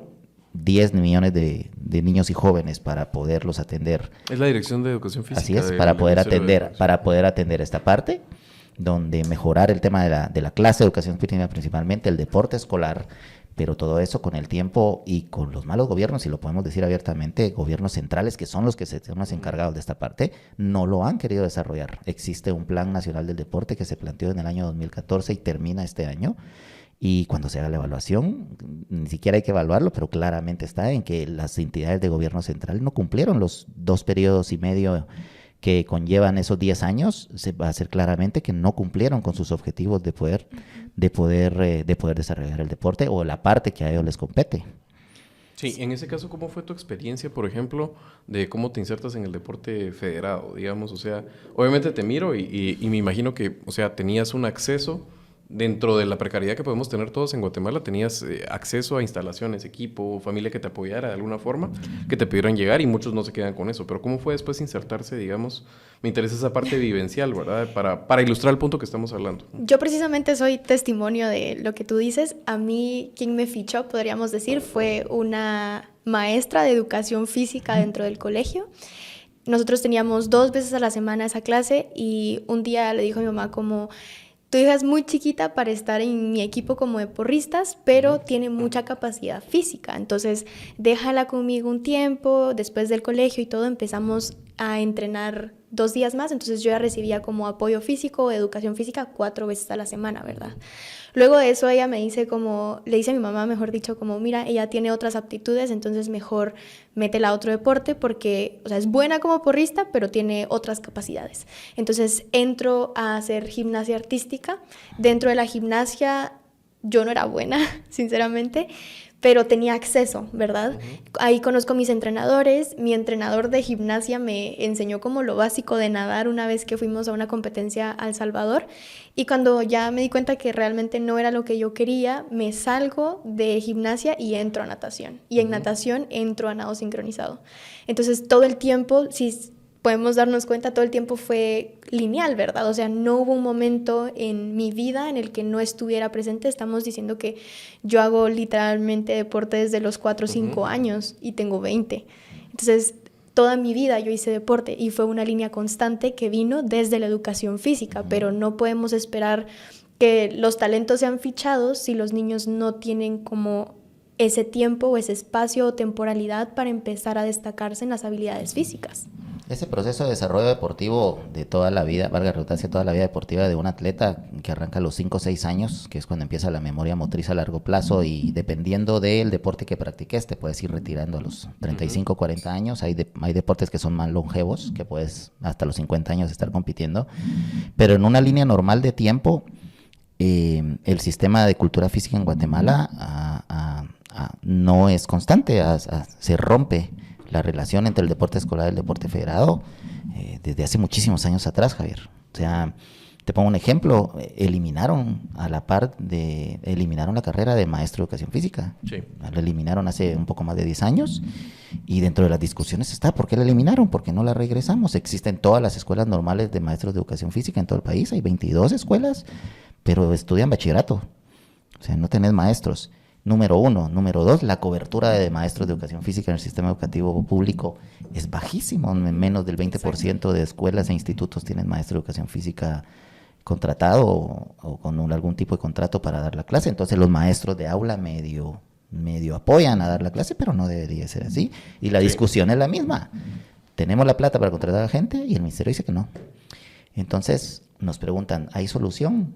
10 millones de niños y jóvenes para poderlos atender. Es la Dirección de Educación Física. Así es, para poder atender esta parte, donde mejorar el tema de la clase de educación física, principalmente el deporte escolar, pero todo eso con el tiempo y con los malos gobiernos, y lo podemos decir abiertamente, gobiernos centrales que son los que son los encargados de esta parte, no lo han querido desarrollar. Existe un Plan Nacional del Deporte que se planteó en el año 2014 y termina este año, y cuando se haga la evaluación, ni siquiera hay que evaluarlo, pero claramente está en que las entidades de gobierno central no cumplieron los 2 periodos y medio que conllevan esos 10 años. Se va a hacer claramente que no cumplieron con sus objetivos de poder desarrollar el deporte o la parte que a ellos les compete. Sí, en ese caso, ¿cómo fue tu experiencia, por ejemplo, de cómo te insertas en el deporte federado, digamos? O sea, obviamente te miro y me imagino que, o sea, tenías un acceso dentro de la precariedad que podemos tener todos en Guatemala, tenías acceso a instalaciones, equipo, familia que te apoyara de alguna forma, que te pudieran llegar, y muchos no se quedan con eso. Pero ¿cómo fue después insertarse, digamos? Me interesa esa parte vivencial, ¿verdad? Para ilustrar el punto que estamos hablando. Yo precisamente soy testimonio de lo que tú dices. A mí, quien me fichó, podríamos decir, fue una maestra de educación física dentro del colegio. Nosotros teníamos 2 veces a la semana esa clase, y un día le dijo a mi mamá como: tu hija es muy chiquita para estar en mi equipo como de porristas, pero tiene mucha capacidad física. Entonces, déjala conmigo un tiempo. Después del colegio y todo, empezamos a entrenar 2 días más, entonces yo ya recibía como apoyo físico, educación física 4 veces a la semana, ¿verdad? Luego de eso ella me dice como, le dice a mi mamá, mejor dicho, como mira, ella tiene otras aptitudes, entonces mejor métela a otro deporte porque, o sea, es buena como porrista, pero tiene otras capacidades. Entonces entro a hacer gimnasia artística. Dentro de la gimnasia yo no era buena, sinceramente, pero tenía acceso, ¿verdad? Ahí conozco a mis entrenadores. Mi entrenador de gimnasia me enseñó como lo básico de nadar una vez que fuimos a una competencia a El Salvador. Y cuando ya me di cuenta que realmente no era lo que yo quería, me salgo de gimnasia y entro a natación. Y en natación entro a nado sincronizado. Entonces todo el tiempo, si podemos darnos cuenta, todo el tiempo fue lineal, ¿verdad? O sea, no hubo un momento en mi vida en el que no estuviera presente. Estamos diciendo que yo hago literalmente deporte desde los 4 o 5 años y tengo 20. Entonces, toda mi vida yo hice deporte y fue una línea constante que vino desde la educación física, pero no podemos esperar que los talentos sean fichados si los niños no tienen como ese tiempo o ese espacio o temporalidad para empezar a destacarse en las habilidades físicas. Ese proceso de desarrollo deportivo de toda la vida, valga la redundancia, toda la vida deportiva de un atleta que arranca a los 5 o 6 años, que es cuando empieza la memoria motriz a largo plazo, y dependiendo del deporte que practiques, te puedes ir retirando a los 35 o 40 años. Hay deportes que son más longevos, que puedes hasta los 50 años estar compitiendo, pero en una línea normal de tiempo, el sistema de cultura física en Guatemala no es constante, se rompe la relación entre el deporte escolar y el deporte federado desde hace muchísimos años atrás, Javier. O sea, te pongo un ejemplo, eliminaron la carrera de maestro de educación física. Sí. La eliminaron hace un poco más de 10 años y dentro de las discusiones está, ¿por qué la eliminaron? ¿Por qué no la regresamos? Existen todas las escuelas normales de maestros de educación física en todo el país, hay 22 escuelas, pero estudian bachillerato, o sea, no tenés maestros. Número 1. Número 2, la cobertura de maestros de educación física en el sistema educativo público es bajísimo. Menos del 20% de escuelas e institutos tienen maestro de educación física contratado o con algún tipo de contrato para dar la clase. Entonces los maestros de aula medio apoyan a dar la clase, pero no debería ser así. Y la discusión es la misma. Tenemos la plata para contratar a gente y el ministerio dice que no. Entonces nos preguntan, ¿hay solución?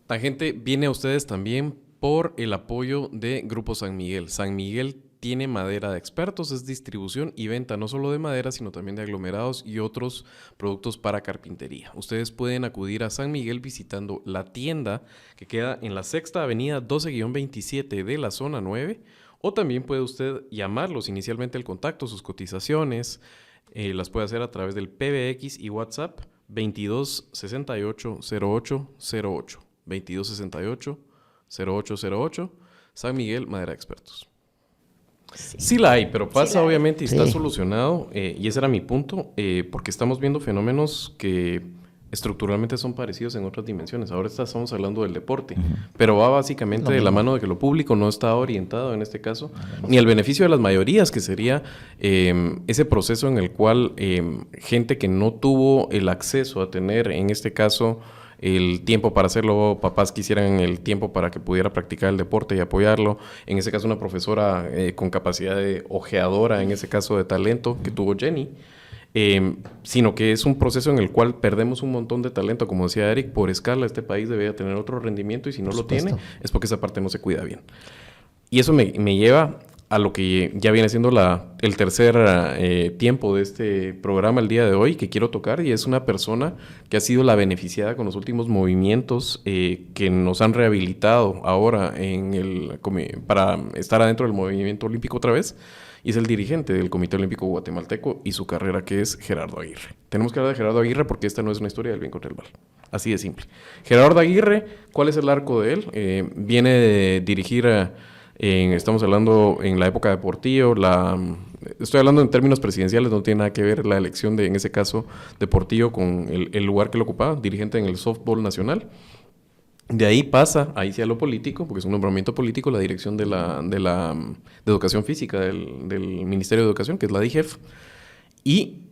La gente viene a ustedes también por el apoyo de Grupo San Miguel. San Miguel tiene madera de expertos, es distribución y venta no solo de madera, sino también de aglomerados y otros productos para carpintería. Ustedes pueden acudir a San Miguel visitando la tienda que queda en la Sexta Avenida 12-27 de la zona 9, o también puede usted llamarlos inicialmente el contacto, sus cotizaciones, las puede hacer a través del PBX y WhatsApp 2268-0808, 2268-0808, San Miguel, Madera de Expertos. Sí la hay, pero pasa obviamente y está solucionado, y ese era mi punto, porque estamos viendo fenómenos que estructuralmente son parecidos en otras dimensiones. Ahora estamos hablando del deporte, pero va básicamente de la mano de que lo público no está orientado en este caso, ni al beneficio de las mayorías, que sería ese proceso en el cual gente que no tuvo el acceso a tener, en este caso, el tiempo para hacerlo, papás quisieran el tiempo para que pudiera practicar el deporte y apoyarlo. En ese caso, una profesora con capacidad de ojeadora, en ese caso de talento, que tuvo Jenny. Sino que es un proceso en el cual perdemos un montón de talento. Como decía Eric, por escala este país debería tener otro rendimiento y si no lo tiene, es porque esa parte no se cuida bien. Y eso me lleva a lo que ya viene siendo el tercer tiempo de este programa el día de hoy, que quiero tocar, y es una persona que ha sido la beneficiada con los últimos movimientos que nos han rehabilitado ahora para estar adentro del movimiento olímpico otra vez, y es el dirigente del Comité Olímpico Guatemalteco y su carrera, que es Gerardo Aguirre. Tenemos que hablar de Gerardo Aguirre porque esta no es una historia del bien contra el mal. Así de simple. Gerardo Aguirre, ¿cuál es el arco de él? Viene de dirigir estamos hablando en la época de Portillo, estoy hablando en términos presidenciales, no tiene nada que ver la elección en ese caso, de Portillo con el lugar que lo ocupaba, dirigente en el softball nacional. De ahí pasa, ahí sí a lo político, porque es un nombramiento político, la dirección de Educación Física del Ministerio de Educación, que es la DIGEF, y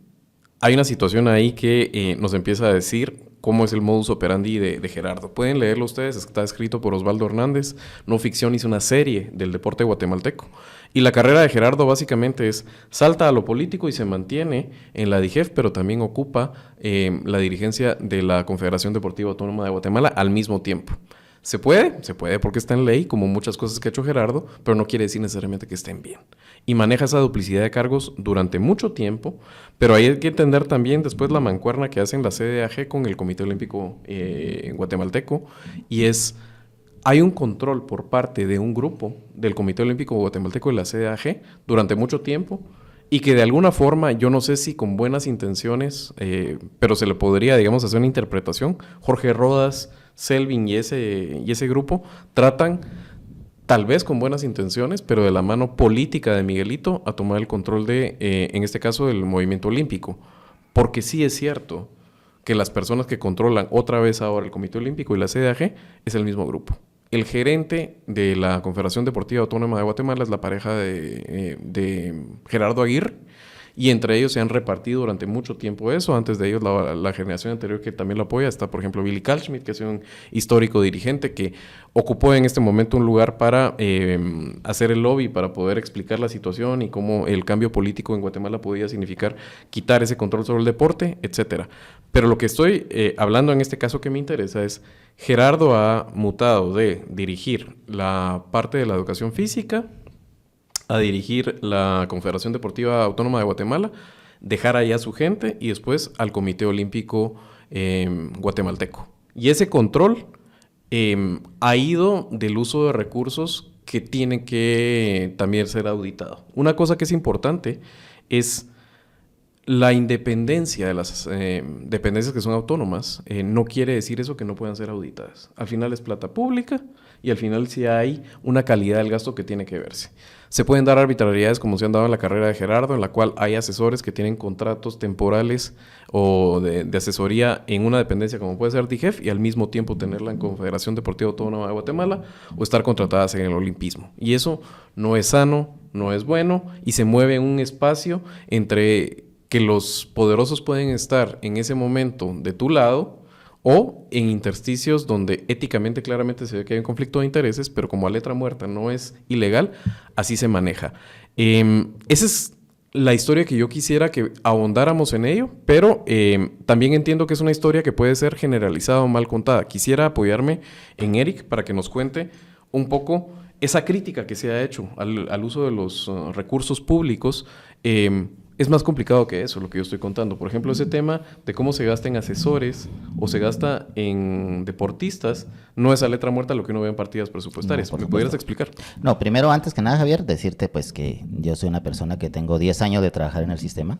hay una situación ahí que nos empieza a decir cómo es el modus operandi de Gerardo. Pueden leerlo ustedes, está escrito por Osvaldo Hernández, no ficción, hizo una serie del deporte guatemalteco. Y la carrera de Gerardo básicamente es, salta a lo político y se mantiene en la DIGEF, pero también ocupa la dirigencia de la Confederación Deportiva Autónoma de Guatemala al mismo tiempo. Se puede porque está en ley, como muchas cosas que ha hecho Gerardo, pero no quiere decir necesariamente que estén bien. Y maneja esa duplicidad de cargos durante mucho tiempo, pero hay que entender también después la mancuerna que hacen la CDAG con el Comité Olímpico Guatemalteco, y hay un control por parte de un grupo del Comité Olímpico Guatemalteco y la CDAG durante mucho tiempo, y que de alguna forma, yo no sé si con buenas intenciones, pero se le podría, digamos, hacer una interpretación. Jorge Rodas, Selvin y ese grupo tratan, tal vez con buenas intenciones, pero de la mano política de Miguelito, a tomar el control en este caso, del movimiento olímpico. Porque sí es cierto que las personas que controlan otra vez ahora el Comité Olímpico y la CDAG es el mismo grupo. El gerente de la Confederación Deportiva Autónoma de Guatemala es la pareja de Gerardo Aguirre, y entre ellos se han repartido durante mucho tiempo eso. Antes de ellos, la generación anterior que también lo apoya, está por ejemplo Billy Kalschmidt, que es un histórico dirigente que ocupó en este momento un lugar para hacer el lobby, para poder explicar la situación y cómo el cambio político en Guatemala podía significar quitar ese control sobre el deporte, etcétera. Pero lo que estoy hablando en este caso que me interesa es, Gerardo ha mutado de dirigir la parte de la educación física a dirigir la Confederación Deportiva Autónoma de Guatemala, dejar allá a su gente y después al Comité Olímpico Guatemalteco. Y ese control ha ido del uso de recursos que tienen que también ser auditados. Una cosa que es importante es la independencia de las dependencias que son autónomas. No quiere decir eso que no puedan ser auditadas. Al final es plata pública y al final sí hay una calidad del gasto que tiene que verse. Se pueden dar arbitrariedades como se han dado en la carrera de Gerardo, en la cual hay asesores que tienen contratos temporales o de asesoría en una dependencia como puede ser DIGEF y al mismo tiempo tenerla en Confederación Deportiva Autónoma de Guatemala o estar contratadas en el olimpismo. Y eso no es sano, no es bueno y se mueve en un espacio entre que los poderosos pueden estar en ese momento de tu lado o en intersticios donde éticamente claramente se ve que hay un conflicto de intereses, pero como a letra muerta no es ilegal, así se maneja. Esa es la historia que yo quisiera que ahondáramos en ello, pero también entiendo que es una historia que puede ser generalizada o mal contada. Quisiera apoyarme en Eric para que nos cuente un poco esa crítica que se ha hecho al uso de los recursos públicos. Es más complicado que eso, lo que yo estoy contando. Por ejemplo, ese tema de cómo se gasta en asesores o se gasta en deportistas, no es a letra muerta lo que uno ve en partidas presupuestarias. No, ¿Me pudieras explicar? No, primero, antes que nada, Javier, decirte pues que yo soy una persona que tengo 10 años de trabajar en el sistema.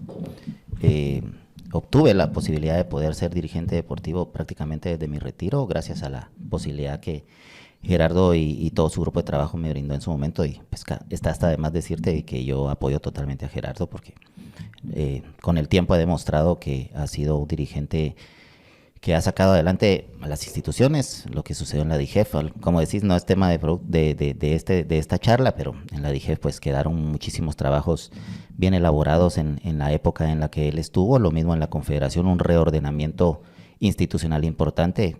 Obtuve la posibilidad de poder ser dirigente deportivo prácticamente desde mi retiro, gracias a la posibilidad que Gerardo y todo su grupo de trabajo me brindó en su momento, y pues está hasta de más decirte que yo apoyo totalmente a Gerardo porque con el tiempo ha demostrado que ha sido un dirigente que ha sacado adelante a las instituciones. Lo que sucedió en la DIGEF, como decís, no es tema de esta charla, pero en la DIGEF pues quedaron muchísimos trabajos bien elaborados en la época en la que él estuvo. Lo mismo en la Confederación, un reordenamiento institucional importante.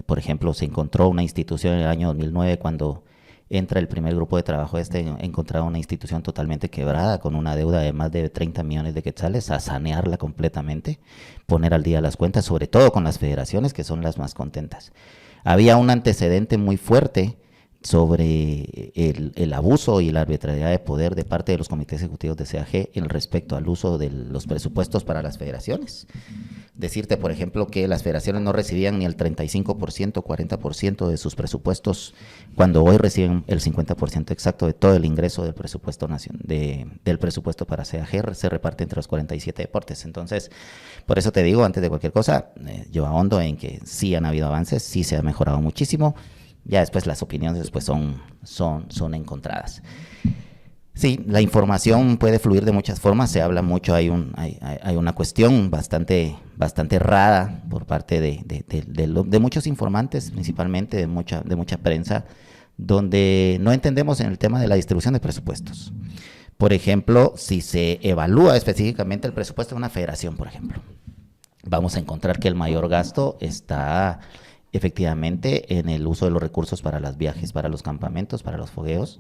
Por ejemplo, se encontró una institución en el año 2009 cuando entra el primer grupo de trabajo encontraba una institución totalmente quebrada, con una deuda de más de 30 millones de quetzales, a sanearla completamente, poner al día las cuentas, sobre todo con las federaciones, que son las más contentas. Había un antecedente muy fuerte sobre el abuso y la arbitrariedad de poder de parte de los comités ejecutivos de CAG en respecto al uso de los presupuestos para las federaciones. Decirte, por ejemplo, que las federaciones no recibían ni el 35%, 40% de sus presupuestos, cuando hoy reciben el 50% exacto de todo el ingreso del presupuesto del presupuesto para CAG, se reparte entre los 47 deportes. Entonces, por eso te digo, antes de cualquier cosa, yo ahondo en que sí han habido avances, sí se ha mejorado muchísimo. Ya después las opiniones después son encontradas. Sí, la información puede fluir de muchas formas, se habla mucho, hay una cuestión bastante errada por parte de muchos informantes, principalmente de mucha prensa, donde no entendemos en el tema de la distribución de presupuestos. Por ejemplo, si se evalúa específicamente el presupuesto de una federación, por ejemplo, vamos a encontrar que el mayor gasto está efectivamente en el uso de los recursos para los viajes, para los campamentos, para los fogueos,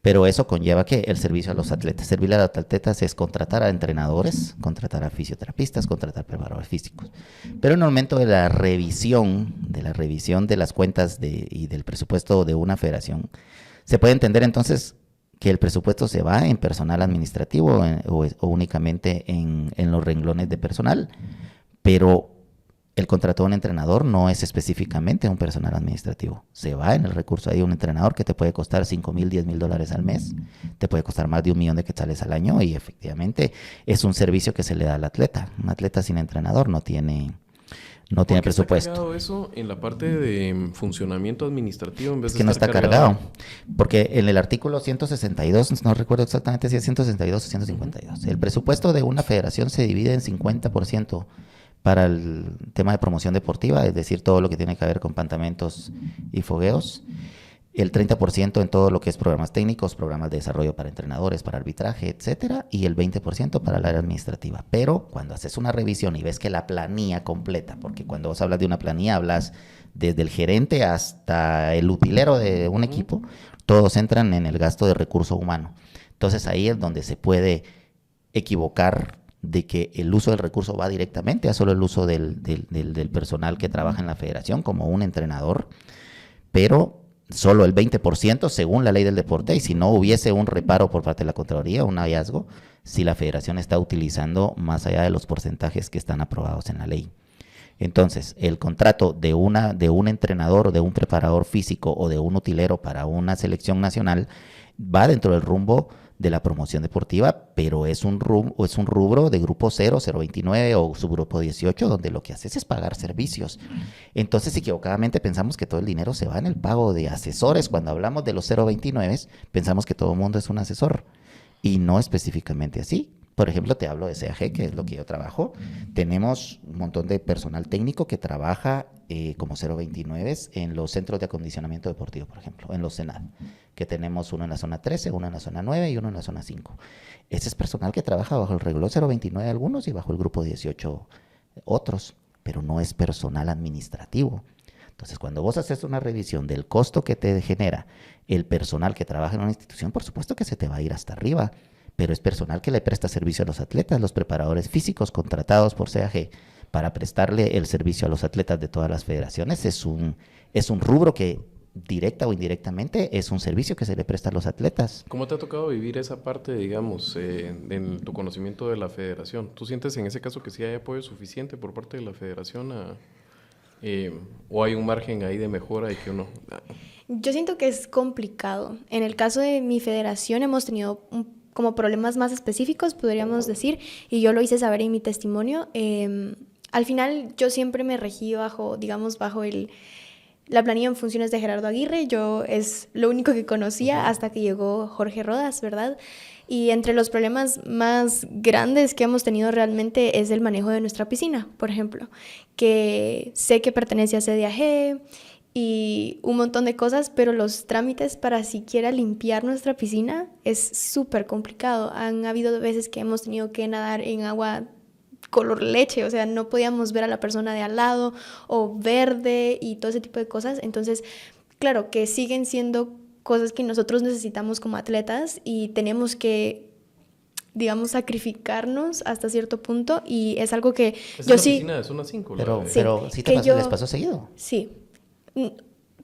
pero eso conlleva que el servicio a los atletas. Servirle a los atletas es contratar a entrenadores, contratar a fisioterapistas, contratar preparadores físicos. Pero en el momento de la revisión de las cuentas y del presupuesto de una federación, se puede entender entonces que el presupuesto se va en personal administrativo o únicamente en los renglones de personal, pero el contrato de un entrenador no es específicamente un personal administrativo. Se va en el recurso. Hay un entrenador que te puede costar $5,000, $10,000 al mes. Te puede costar más de $1 millón de quetzales al año y efectivamente es un servicio que se le da al atleta. Un atleta sin entrenador no tiene presupuesto. ¿Está cargado eso en la parte de funcionamiento administrativo en vez Es de que no estar está cargado. Porque en el artículo 162, no recuerdo exactamente si es 162 o 152, el presupuesto de una federación se divide en 50% para el tema de promoción deportiva, es decir, todo lo que tiene que ver con campamentos y fogueos, el 30% en todo lo que es programas técnicos, programas de desarrollo para entrenadores, para arbitraje, etcétera, y el 20% para el área administrativa. Pero cuando haces una revisión y ves que la planilla completa, porque cuando vos hablas de una planilla, hablas desde el gerente hasta el utilero de un equipo, todos entran en el gasto de recurso humano. Entonces ahí es donde se puede equivocar de que el uso del recurso va directamente a solo el uso del personal que trabaja en la federación como un entrenador, pero solo el 20% según la ley del deporte, y si no hubiese un reparo por parte de la Contraloría, un hallazgo, si la federación está utilizando más allá de los porcentajes que están aprobados en la ley. Entonces, el contrato de un entrenador o de un preparador físico o de un utilero para una selección nacional va dentro del rumbo de la promoción deportiva, pero es un rubro de grupo 0, 029 o subgrupo 18, donde lo que haces es pagar servicios. Entonces, equivocadamente pensamos que todo el dinero se va en el pago de asesores. Cuando hablamos de los 029, pensamos que todo el mundo es un asesor, y no específicamente así. Por ejemplo, te hablo de CAG, que es lo que yo trabajo. Tenemos un montón de personal técnico que trabaja como 029 en los centros de acondicionamiento deportivo, por ejemplo, en los CENAD, que tenemos uno en la zona 13, uno en la zona 9 y uno en la zona 5. Ese es personal que trabaja bajo el renglón 029 algunos y bajo el grupo 18 otros, pero no es personal administrativo. Entonces, cuando vos haces una revisión del costo que te genera el personal que trabaja en una institución, por supuesto que se te va a ir hasta arriba, pero es personal que le presta servicio a los atletas, los preparadores físicos contratados por CAG para prestarle el servicio a los atletas de todas las federaciones. Es un rubro que directa o indirectamente es un servicio que se le presta a los atletas. ¿Cómo te ha tocado vivir esa parte, digamos, en tu conocimiento de la federación? ¿Tú sientes en ese caso que sí hay apoyo suficiente por parte de la federación o hay un margen ahí de mejora y que uno... Yo siento que es complicado. En el caso de mi federación hemos tenido como problemas más específicos, podríamos decir, y yo lo hice saber en mi testimonio. Al final yo siempre me regí bajo la planilla en funciones de Gerardo Aguirre. Yo es lo único que conocía hasta que llegó Jorge Rodas, ¿verdad? Y entre los problemas más grandes que hemos tenido realmente es el manejo de nuestra piscina, por ejemplo, que sé que pertenece a CDAG y un montón de cosas, pero los trámites para siquiera limpiar nuestra piscina es súper complicado. Han habido veces que hemos tenido que nadar en agua color leche, o sea, no podíamos ver a la persona de al lado o verde y todo ese tipo de cosas. Entonces, claro, que siguen siendo cosas que nosotros necesitamos como atletas y tenemos que, digamos, sacrificarnos hasta cierto punto, y es algo que yo sí... Es la piscina de zona 5. Pero sí les pasó seguido. Sí.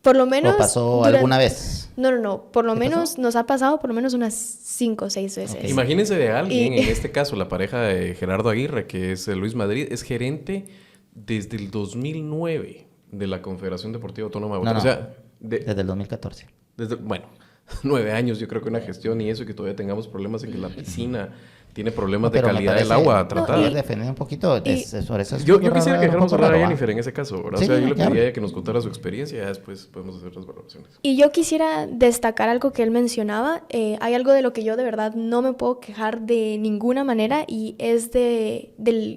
Por lo menos... ¿O pasó alguna vez? No. Por lo menos nos ha pasado por lo menos unas 5 o 6 veces. Okay. Imagínense de alguien, en este caso la pareja de Gerardo Aguirre, que es Luis Madrid, es gerente desde el 2009 de la Confederación Deportiva Autónoma de Guatemala. No. O sea, desde el 2014. Bueno, 9 años yo creo que una gestión y eso, y que todavía tengamos problemas en que la piscina tiene problemas de calidad del agua tratada. Defender un poquito sobre eso. Yo quisiera que dejáramos hablar a Jennifer en ese caso, ¿verdad? Sí, o sea, yo le pediría a ella que nos contara su experiencia y después podemos hacer las valoraciones. Y yo quisiera destacar algo que él mencionaba. Hay algo de lo que yo de verdad no me puedo quejar de ninguna manera, y es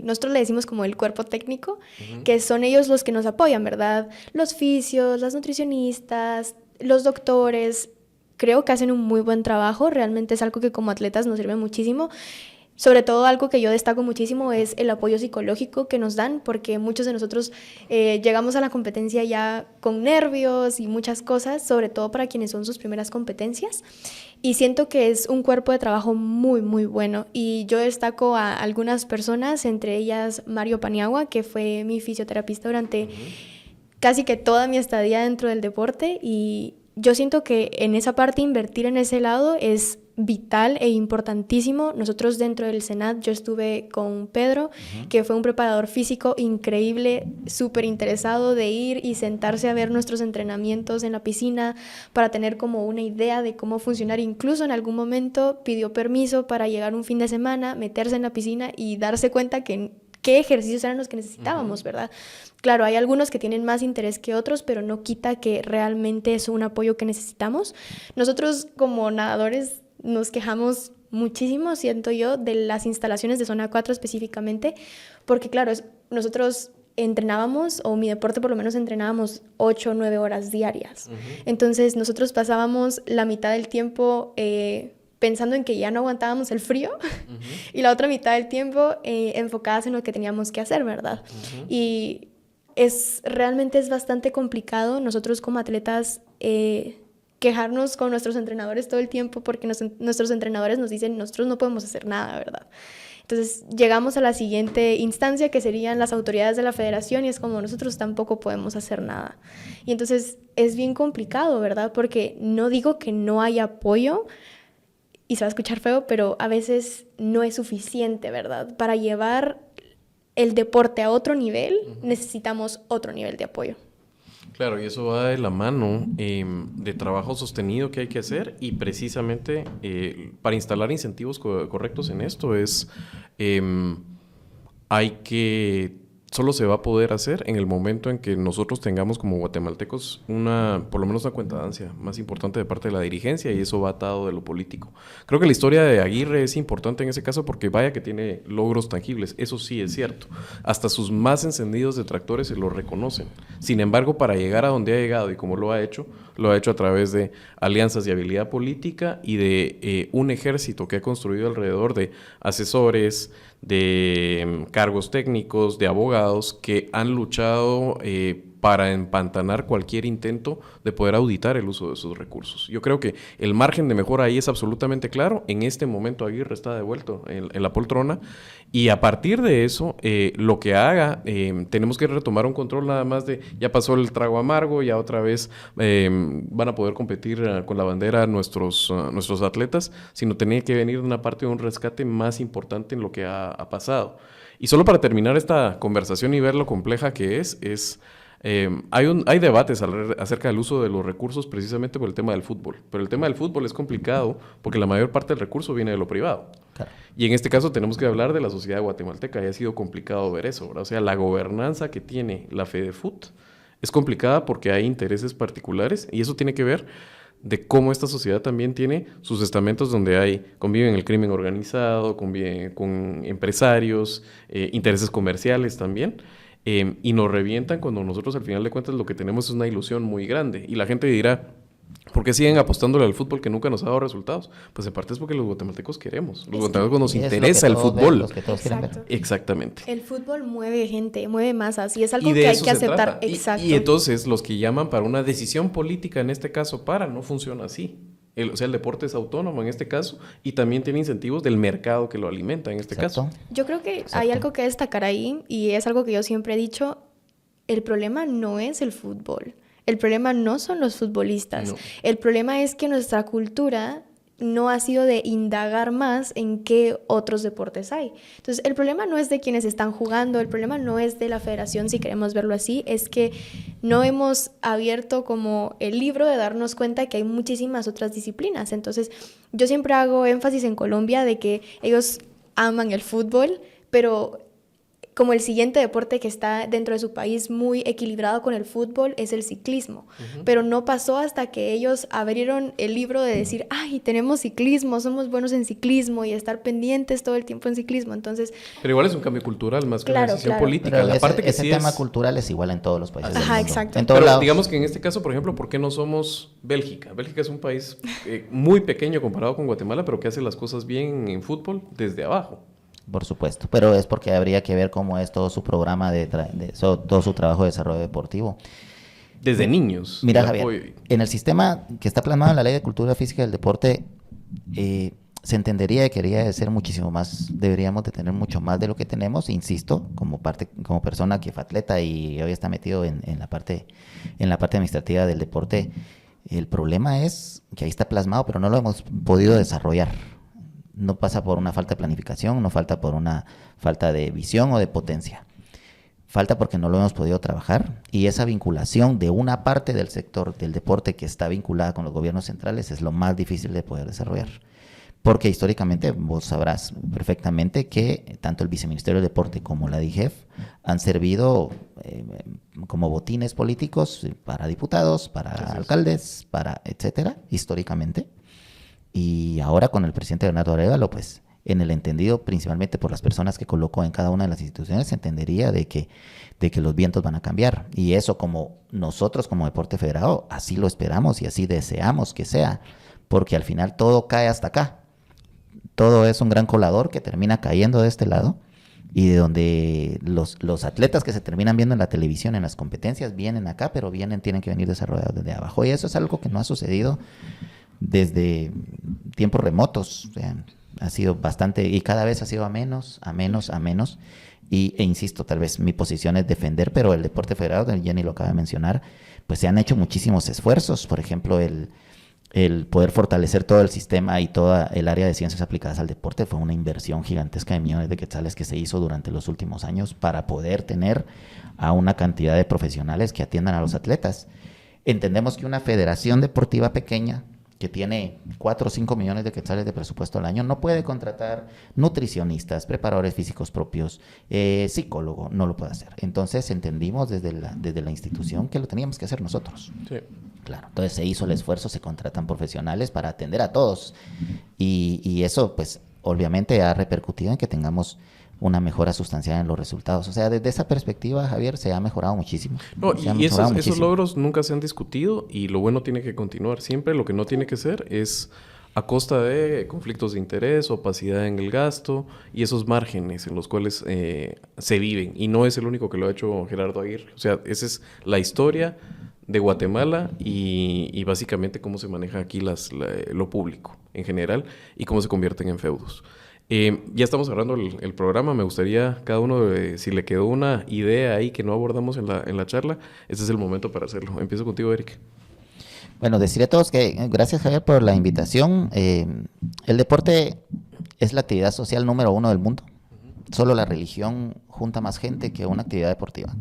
nosotros le decimos como el cuerpo técnico, que son ellos los que nos apoyan, ¿verdad? Los fisios, las nutricionistas, los doctores, creo que hacen un muy buen trabajo, realmente es algo que como atletas nos sirve muchísimo. Sobre todo algo que yo destaco muchísimo es el apoyo psicológico que nos dan, porque muchos de nosotros llegamos a la competencia ya con nervios y muchas cosas, sobre todo para quienes son sus primeras competencias. Y siento que es un cuerpo de trabajo muy, muy bueno. Y yo destaco a algunas personas, entre ellas Mario Paniagua, que fue mi fisioterapeuta durante casi que toda mi estadía dentro del deporte. Y yo siento que en esa parte invertir en ese lado es vital e importantísimo. Nosotros dentro del Senat, yo estuve con Pedro, que fue un preparador físico increíble, súper interesado de ir y sentarse a ver nuestros entrenamientos en la piscina para tener como una idea de cómo funcionar. Incluso en algún momento pidió permiso para llegar un fin de semana, meterse en la piscina y darse cuenta que qué ejercicios eran los que necesitábamos, ¿verdad? Claro, hay algunos que tienen más interés que otros, pero no quita que realmente es un apoyo que necesitamos. Nosotros como nadadores nos quejamos muchísimo, siento yo, de las instalaciones de zona 4 específicamente, porque claro, nosotros entrenábamos, o mi deporte por lo menos entrenábamos 8 o 9 horas diarias. Entonces nosotros pasábamos la mitad del tiempo pensando en que ya no aguantábamos el frío y la otra mitad del tiempo enfocadas en lo que teníamos que hacer, ¿verdad? Y realmente es bastante complicado nosotros como atletas quejarnos con nuestros entrenadores todo el tiempo, porque nuestros entrenadores nos dicen, nosotros no podemos hacer nada, ¿verdad? Entonces llegamos a la siguiente instancia, que serían las autoridades de la federación, y es como nosotros tampoco podemos hacer nada. Y entonces es bien complicado, ¿verdad? Porque no digo que no haya apoyo, y se va a escuchar feo, pero a veces no es suficiente, ¿verdad? Para llevar el deporte a otro nivel, necesitamos otro nivel de apoyo. Claro, y eso va de la mano de trabajo sostenido que hay que hacer, y precisamente para instalar incentivos correctos en esto hay que... Solo se va a poder hacer en el momento en que nosotros tengamos como guatemaltecos por lo menos una cuentadancia más importante de parte de la dirigencia, y eso va atado de lo político. Creo que la historia de Aguirre es importante en ese caso porque vaya que tiene logros tangibles, eso sí es cierto. Hasta sus más encendidos detractores se lo reconocen. Sin embargo, para llegar a donde ha llegado y como lo ha hecho a través de alianzas de habilidad política y de un ejército que ha construido alrededor de asesores, de cargos técnicos, de abogados que han luchado para empantanar cualquier intento de poder auditar el uso de sus recursos. Yo creo que el margen de mejora ahí es absolutamente claro. En este momento Aguirre está devuelto en la poltrona, y a partir de eso, lo que haga, tenemos que retomar un control nada más de, ya pasó el trago amargo, ya otra vez van a poder competir con la bandera nuestros atletas, sino tenía que venir de una parte de un rescate más importante en lo que ha pasado. Y solo para terminar esta conversación y ver lo compleja que es hay debates acerca del uso de los recursos precisamente por el tema del fútbol. Pero el tema del fútbol es complicado porque la mayor parte del recurso viene de lo privado. Claro. Y en este caso tenemos que hablar de la sociedad guatemalteca, y ha sido complicado ver eso, ¿verdad? O sea, la gobernanza que tiene la FEDEFUT es complicada porque hay intereses particulares, y eso tiene que ver de cómo esta sociedad también tiene sus estamentos donde conviven el crimen organizado, conviven con empresarios, intereses comerciales también. Y nos revientan cuando nosotros al final de cuentas lo que tenemos es una ilusión muy grande, y la gente dirá, ¿por qué siguen apostándole al fútbol que nunca nos ha dado resultados? Pues en parte es porque los guatemaltecos queremos, los guatemaltecos nos interesa el fútbol. Los que todos quieren ver. Exactamente. El fútbol mueve gente, mueve masas, y es algo que hay que aceptar. Exacto. Y entonces los que llaman para una decisión política en este caso no funciona así. O sea, el deporte es autónomo en este caso, y también tiene incentivos del mercado que lo alimenta en este caso. Yo creo que hay algo que destacar ahí, y es algo que yo siempre he dicho: el problema no es el fútbol, el problema no son los futbolistas, el problema es que nuestra cultura no ha sido de indagar más en qué otros deportes hay. Entonces, el problema no es de quienes están jugando, el problema no es de la federación, si queremos verlo así, es que no hemos abierto como el libro de darnos cuenta que hay muchísimas otras disciplinas. Entonces, yo siempre hago énfasis en Colombia de que ellos aman el fútbol, pero como el siguiente deporte que está dentro de su país muy equilibrado con el fútbol es el ciclismo. Pero no pasó hasta que ellos abrieron el libro de decir, ay, tenemos ciclismo, somos buenos en ciclismo y estar pendientes todo el tiempo en ciclismo. Entonces, pero igual es un cambio cultural más que una Claro, decisión claro. política. Pero La ese, parte que ese sí tema es... cultural es igual en todos los países del Ajá, mundo. exacto. En todos Pero lados. digamos que en este caso, por ejemplo, ¿por qué no somos Bélgica? Bélgica es un país muy pequeño comparado con Guatemala, pero que hace las cosas bien en fútbol desde abajo. Por supuesto, pero es porque habría que ver cómo es todo su programa todo su trabajo de desarrollo deportivo. Desde niños. Mira, el Javier, apoyo. en el sistema que está plasmado en la Ley de Cultura Física del Deporte, se entendería que quería de ser muchísimo más, deberíamos de tener mucho más de lo que tenemos, insisto, como persona que fue atleta y hoy está metido en la parte administrativa del deporte. El problema es que ahí está plasmado, pero no lo hemos podido desarrollar. No pasa por una falta de planificación, no falta por una falta de visión o de potencia. Falta porque no lo hemos podido trabajar, y esa vinculación de una parte del sector del deporte que está vinculada con los gobiernos centrales es lo más difícil de poder desarrollar. Porque históricamente vos sabrás perfectamente que tanto el Viceministerio del Deporte como la DIGEF han servido como botines políticos para diputados, para alcaldes, para etcétera, históricamente. Y ahora con el presidente Bernardo Arévalo, pues en el entendido principalmente por las personas que colocó en cada una de las instituciones, se entendería de que los vientos van a cambiar. Y eso, como nosotros como deporte federado, así lo esperamos y así deseamos que sea, porque al final todo cae hasta acá. Todo es un gran colador que termina cayendo de este lado, y de donde los atletas que se terminan viendo en la televisión, en las competencias, vienen acá, pero tienen que venir desarrollados desde abajo. Y eso es algo que no ha sucedido desde tiempos remotos. O sea, ha sido bastante, y cada vez ha sido a menos. E insisto, tal vez mi posición es defender, pero el deporte federado, Jenny lo acaba de mencionar, pues se han hecho muchísimos esfuerzos. Por ejemplo, el poder fortalecer todo el sistema y toda el área de ciencias aplicadas al deporte fue una inversión gigantesca de millones de quetzales que se hizo durante los últimos años para poder tener a una cantidad de profesionales que atiendan a los atletas. Entendemos que una federación deportiva pequeña que tiene 4 o 5 millones de quetzales de presupuesto al año no puede contratar nutricionistas, preparadores físicos propios, psicólogo, no lo puede hacer. Entonces entendimos desde la institución que lo teníamos que hacer nosotros. Sí. Claro, entonces se hizo el esfuerzo, se contratan profesionales para atender a todos, y eso pues obviamente ha repercutido en que tengamos una mejora sustancial en los resultados. O sea, desde esa perspectiva, Javier, se ha mejorado muchísimo. No, y esos logros nunca se han discutido, y lo bueno tiene que continuar siempre. Lo que no tiene que ser es a costa de conflictos de interés, opacidad en el gasto y esos márgenes en los cuales se viven. Y no es el único que lo ha hecho Gerardo Aguirre. O sea, esa es la historia de Guatemala y básicamente cómo se maneja aquí lo público en general y cómo se convierten en feudos. Ya estamos cerrando el programa. Me gustaría, cada uno, si le quedó una idea ahí que no abordamos en la charla, este es el momento para hacerlo. Empiezo contigo, Eric. Bueno, decirle a todos que gracias, Javier, por la invitación. El deporte es la actividad social número 1 del mundo. Solo la religión junta más gente que una actividad deportiva.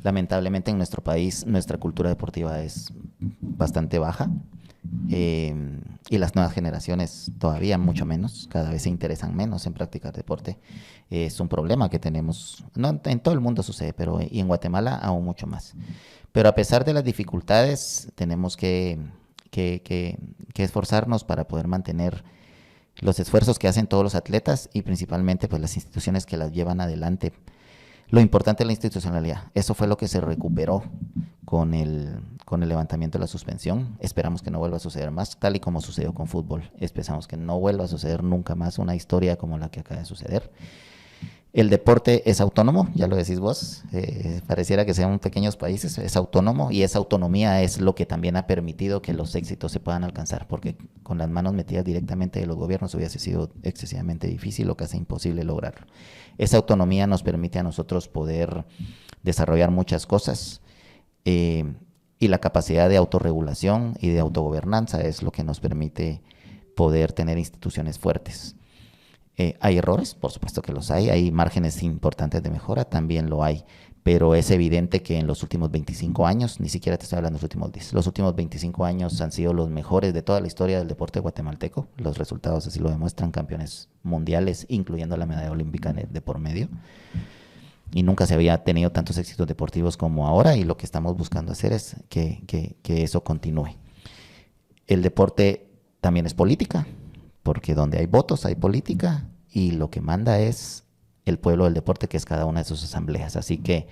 Lamentablemente en nuestro país nuestra cultura deportiva es bastante baja, y las nuevas generaciones todavía mucho menos, cada vez se interesan menos en practicar deporte. Es un problema que tenemos, no en todo el mundo sucede, pero y en Guatemala aún mucho más. Pero a pesar de las dificultades, tenemos que esforzarnos para poder mantener los esfuerzos que hacen todos los atletas y principalmente pues las instituciones que las llevan adelante. Lo importante es la institucionalidad. Eso fue lo que se recuperó con el levantamiento de la suspensión. Esperamos que no vuelva a suceder más, tal y como sucedió con fútbol. Esperamos que no vuelva a suceder nunca más una historia como la que acaba de suceder. El deporte es autónomo, ya lo decís vos, pareciera que sean pequeños países, es autónomo, y esa autonomía es lo que también ha permitido que los éxitos se puedan alcanzar, porque con las manos metidas directamente de los gobiernos hubiese sido excesivamente difícil o casi imposible lograrlo. Esa autonomía nos permite a nosotros poder desarrollar muchas cosas, y la capacidad de autorregulación y de autogobernanza es lo que nos permite poder tener instituciones fuertes. ¿Hay errores? Por supuesto que los hay márgenes importantes de mejora, también lo hay, pero es evidente que en los últimos 25 años, ni siquiera te estoy hablando de los últimos 10, los últimos 25 años han sido los mejores de toda la historia del deporte guatemalteco. Los resultados así lo demuestran, campeones mundiales, incluyendo la medalla olímpica de por medio. y nunca se había tenido tantos éxitos deportivos como ahora, y lo que estamos buscando hacer es que eso continúe. El deporte también es política, porque donde hay votos hay política, y lo que manda es el pueblo del deporte, que es cada una de sus asambleas. Así que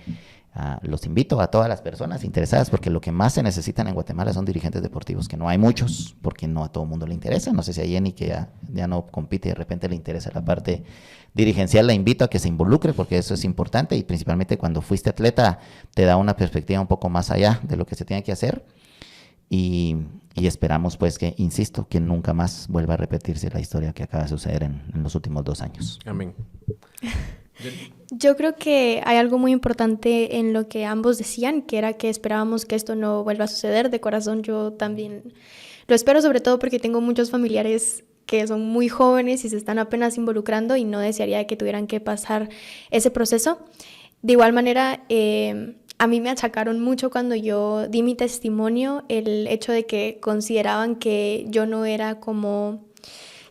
los invito a todas las personas interesadas, porque lo que más se necesitan en Guatemala son dirigentes deportivos, que no hay muchos, porque no a todo el mundo le interesa. No sé si a Jenny, que ya no compite, de repente le interesa la parte dirigencial, la invito a que se involucre, porque eso es importante, y principalmente cuando fuiste atleta te da una perspectiva un poco más allá de lo que se tiene que hacer, y esperamos pues que, insisto, que nunca más vuelva a repetirse la historia que acaba de suceder en los últimos 2 años. Amén. Yo creo que hay algo muy importante en lo que ambos decían, que era que esperábamos que esto no vuelva a suceder. De corazón yo también lo espero, sobre todo porque tengo muchos familiares que son muy jóvenes y se están apenas involucrando, y no desearía que tuvieran que pasar ese proceso. De igual manera, a mí me achacaron mucho cuando yo di mi testimonio el hecho de que consideraban que yo no era como...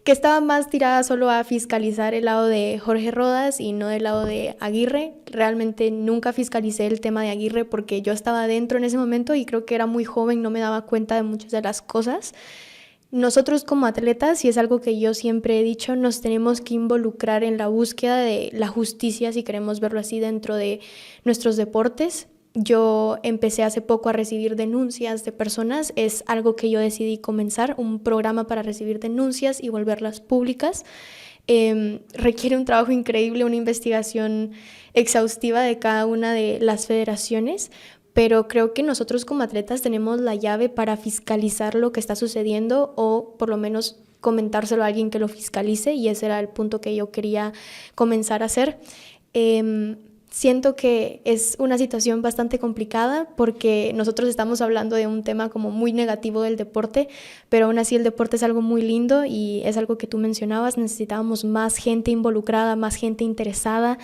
que estaba más tirada solo a fiscalizar el lado de Jorge Rodas y no del lado de Aguirre. Realmente nunca fiscalicé el tema de Aguirre porque yo estaba dentro en ese momento y creo que era muy joven, no me daba cuenta de muchas de las cosas. Nosotros como atletas, y es algo que yo siempre he dicho, nos tenemos que involucrar en la búsqueda de la justicia, si queremos verlo así, dentro de nuestros deportes. Yo empecé hace poco a recibir denuncias de personas. Es algo que yo decidí comenzar, un programa para recibir denuncias y volverlas públicas. Requiere un trabajo increíble, una investigación exhaustiva de cada una de las federaciones, pero creo que nosotros como atletas tenemos la llave para fiscalizar lo que está sucediendo, o por lo menos comentárselo a alguien que lo fiscalice, y ese era el punto que yo quería comenzar a hacer. Siento que es una situación bastante complicada porque nosotros estamos hablando de un tema como muy negativo del deporte, pero aún así el deporte es algo muy lindo y es algo que tú mencionabas. Necesitábamos más gente involucrada, más gente interesada.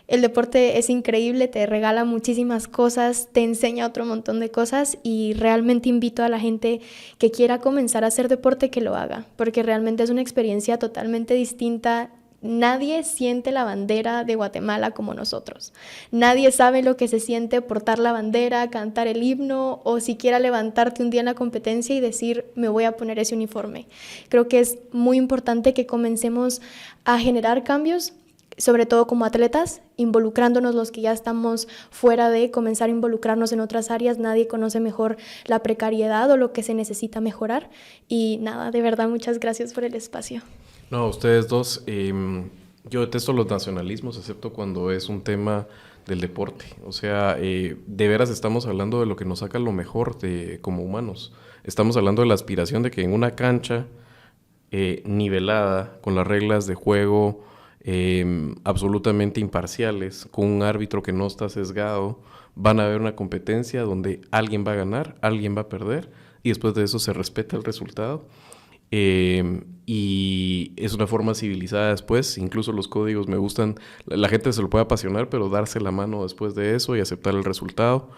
El deporte es increíble, te regala muchísimas cosas, te enseña otro montón de cosas, y realmente invito a la gente que quiera comenzar a hacer deporte que lo haga, porque realmente es una experiencia totalmente distinta. Nadie siente la bandera de Guatemala como nosotros. Nadie sabe lo que se siente portar la bandera, cantar el himno, o siquiera levantarte un día en la competencia y decir, me voy a poner ese uniforme. Creo que es muy importante que comencemos a generar cambios, sobre todo como atletas, involucrándonos los que ya estamos fuera de, comenzar a involucrarnos en otras áreas. Nadie conoce mejor la precariedad o lo que se necesita mejorar. Y nada, de verdad, muchas gracias por el espacio. No, ustedes dos, yo detesto los nacionalismos, excepto cuando es un tema del deporte. O sea, de veras estamos hablando de lo que nos saca lo mejor como humanos. Estamos hablando de la aspiración de que en una cancha nivelada, con las reglas de juego absolutamente imparciales, con un árbitro que no está sesgado, van a haber una competencia donde alguien va a ganar, alguien va a perder, y después de eso se respeta el resultado. Y es una forma civilizada después. Incluso los códigos me gustan. La gente se lo puede apasionar, pero darse la mano después de eso y aceptar el resultado.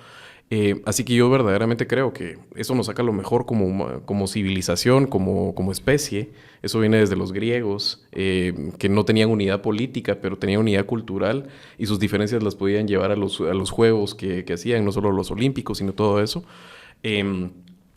Así que yo verdaderamente creo que eso nos saca lo mejor como civilización, como especie. Eso viene desde los griegos, que no tenían unidad política, pero tenían unidad cultural, y sus diferencias las podían llevar a los juegos que hacían, no solo los olímpicos, sino todo eso.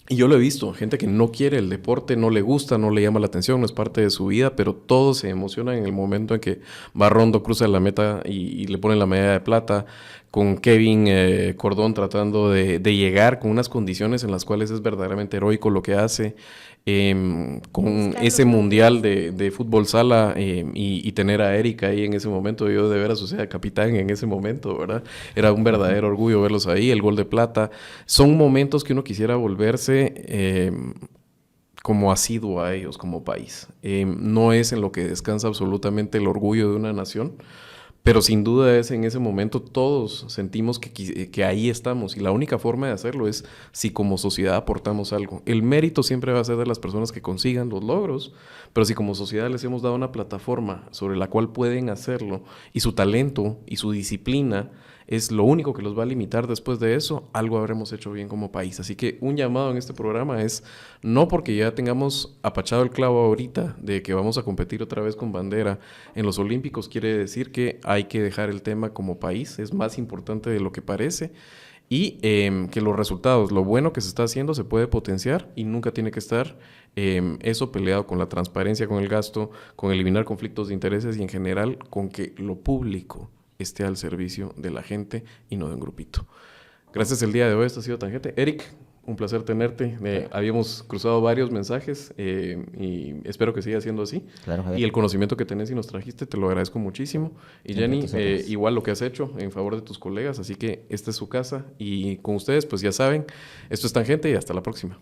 Y yo lo he visto, gente que no quiere el deporte, no le gusta, no le llama la atención, no es parte de su vida, pero todos se emocionan en el momento en que Barrondo cruza la meta y le ponen la medalla de plata, con Kevin Cordón tratando de llegar con unas condiciones en las cuales es verdaderamente heroico lo que hace, con ese mundial de fútbol sala, y tener a Erika ahí en ese momento. Yo de veras, o sea, capitán en ese momento, ¿verdad? Era un verdadero orgullo verlos ahí, el gol de plata. Son momentos que uno quisiera volverse como asiduo a ellos como país. No es en lo que descansa absolutamente el orgullo de una nación, pero sin duda es en ese momento todos sentimos que ahí estamos, y la única forma de hacerlo es si como sociedad aportamos algo. El mérito siempre va a ser de las personas que consigan los logros, pero si como sociedad les hemos dado una plataforma sobre la cual pueden hacerlo, y su talento y su disciplina es lo único que los va a limitar después de eso, algo habremos hecho bien como país. Así que un llamado en este programa es, no porque ya tengamos apachado el clavo ahorita de que vamos a competir otra vez con bandera en los Olímpicos, quiere decir que hay que dejar el tema como país, es más importante de lo que parece. Y que los resultados, lo bueno que se está haciendo se puede potenciar y nunca tiene que estar eso peleado con la transparencia, con el gasto, con eliminar conflictos de intereses y en general con que lo público esté al servicio de la gente y no de un grupito. Gracias el día de hoy, esto ha sido Tangente. Eric, un placer tenerte. Habíamos cruzado varios mensajes y espero que siga siendo así. Claro, Javier. Y el conocimiento que tenés y nos trajiste, te lo agradezco muchísimo. Y Jenny, igual lo que has hecho en favor de tus colegas, así que esta es su casa y con ustedes, pues ya saben, esto es Tangente y hasta la próxima.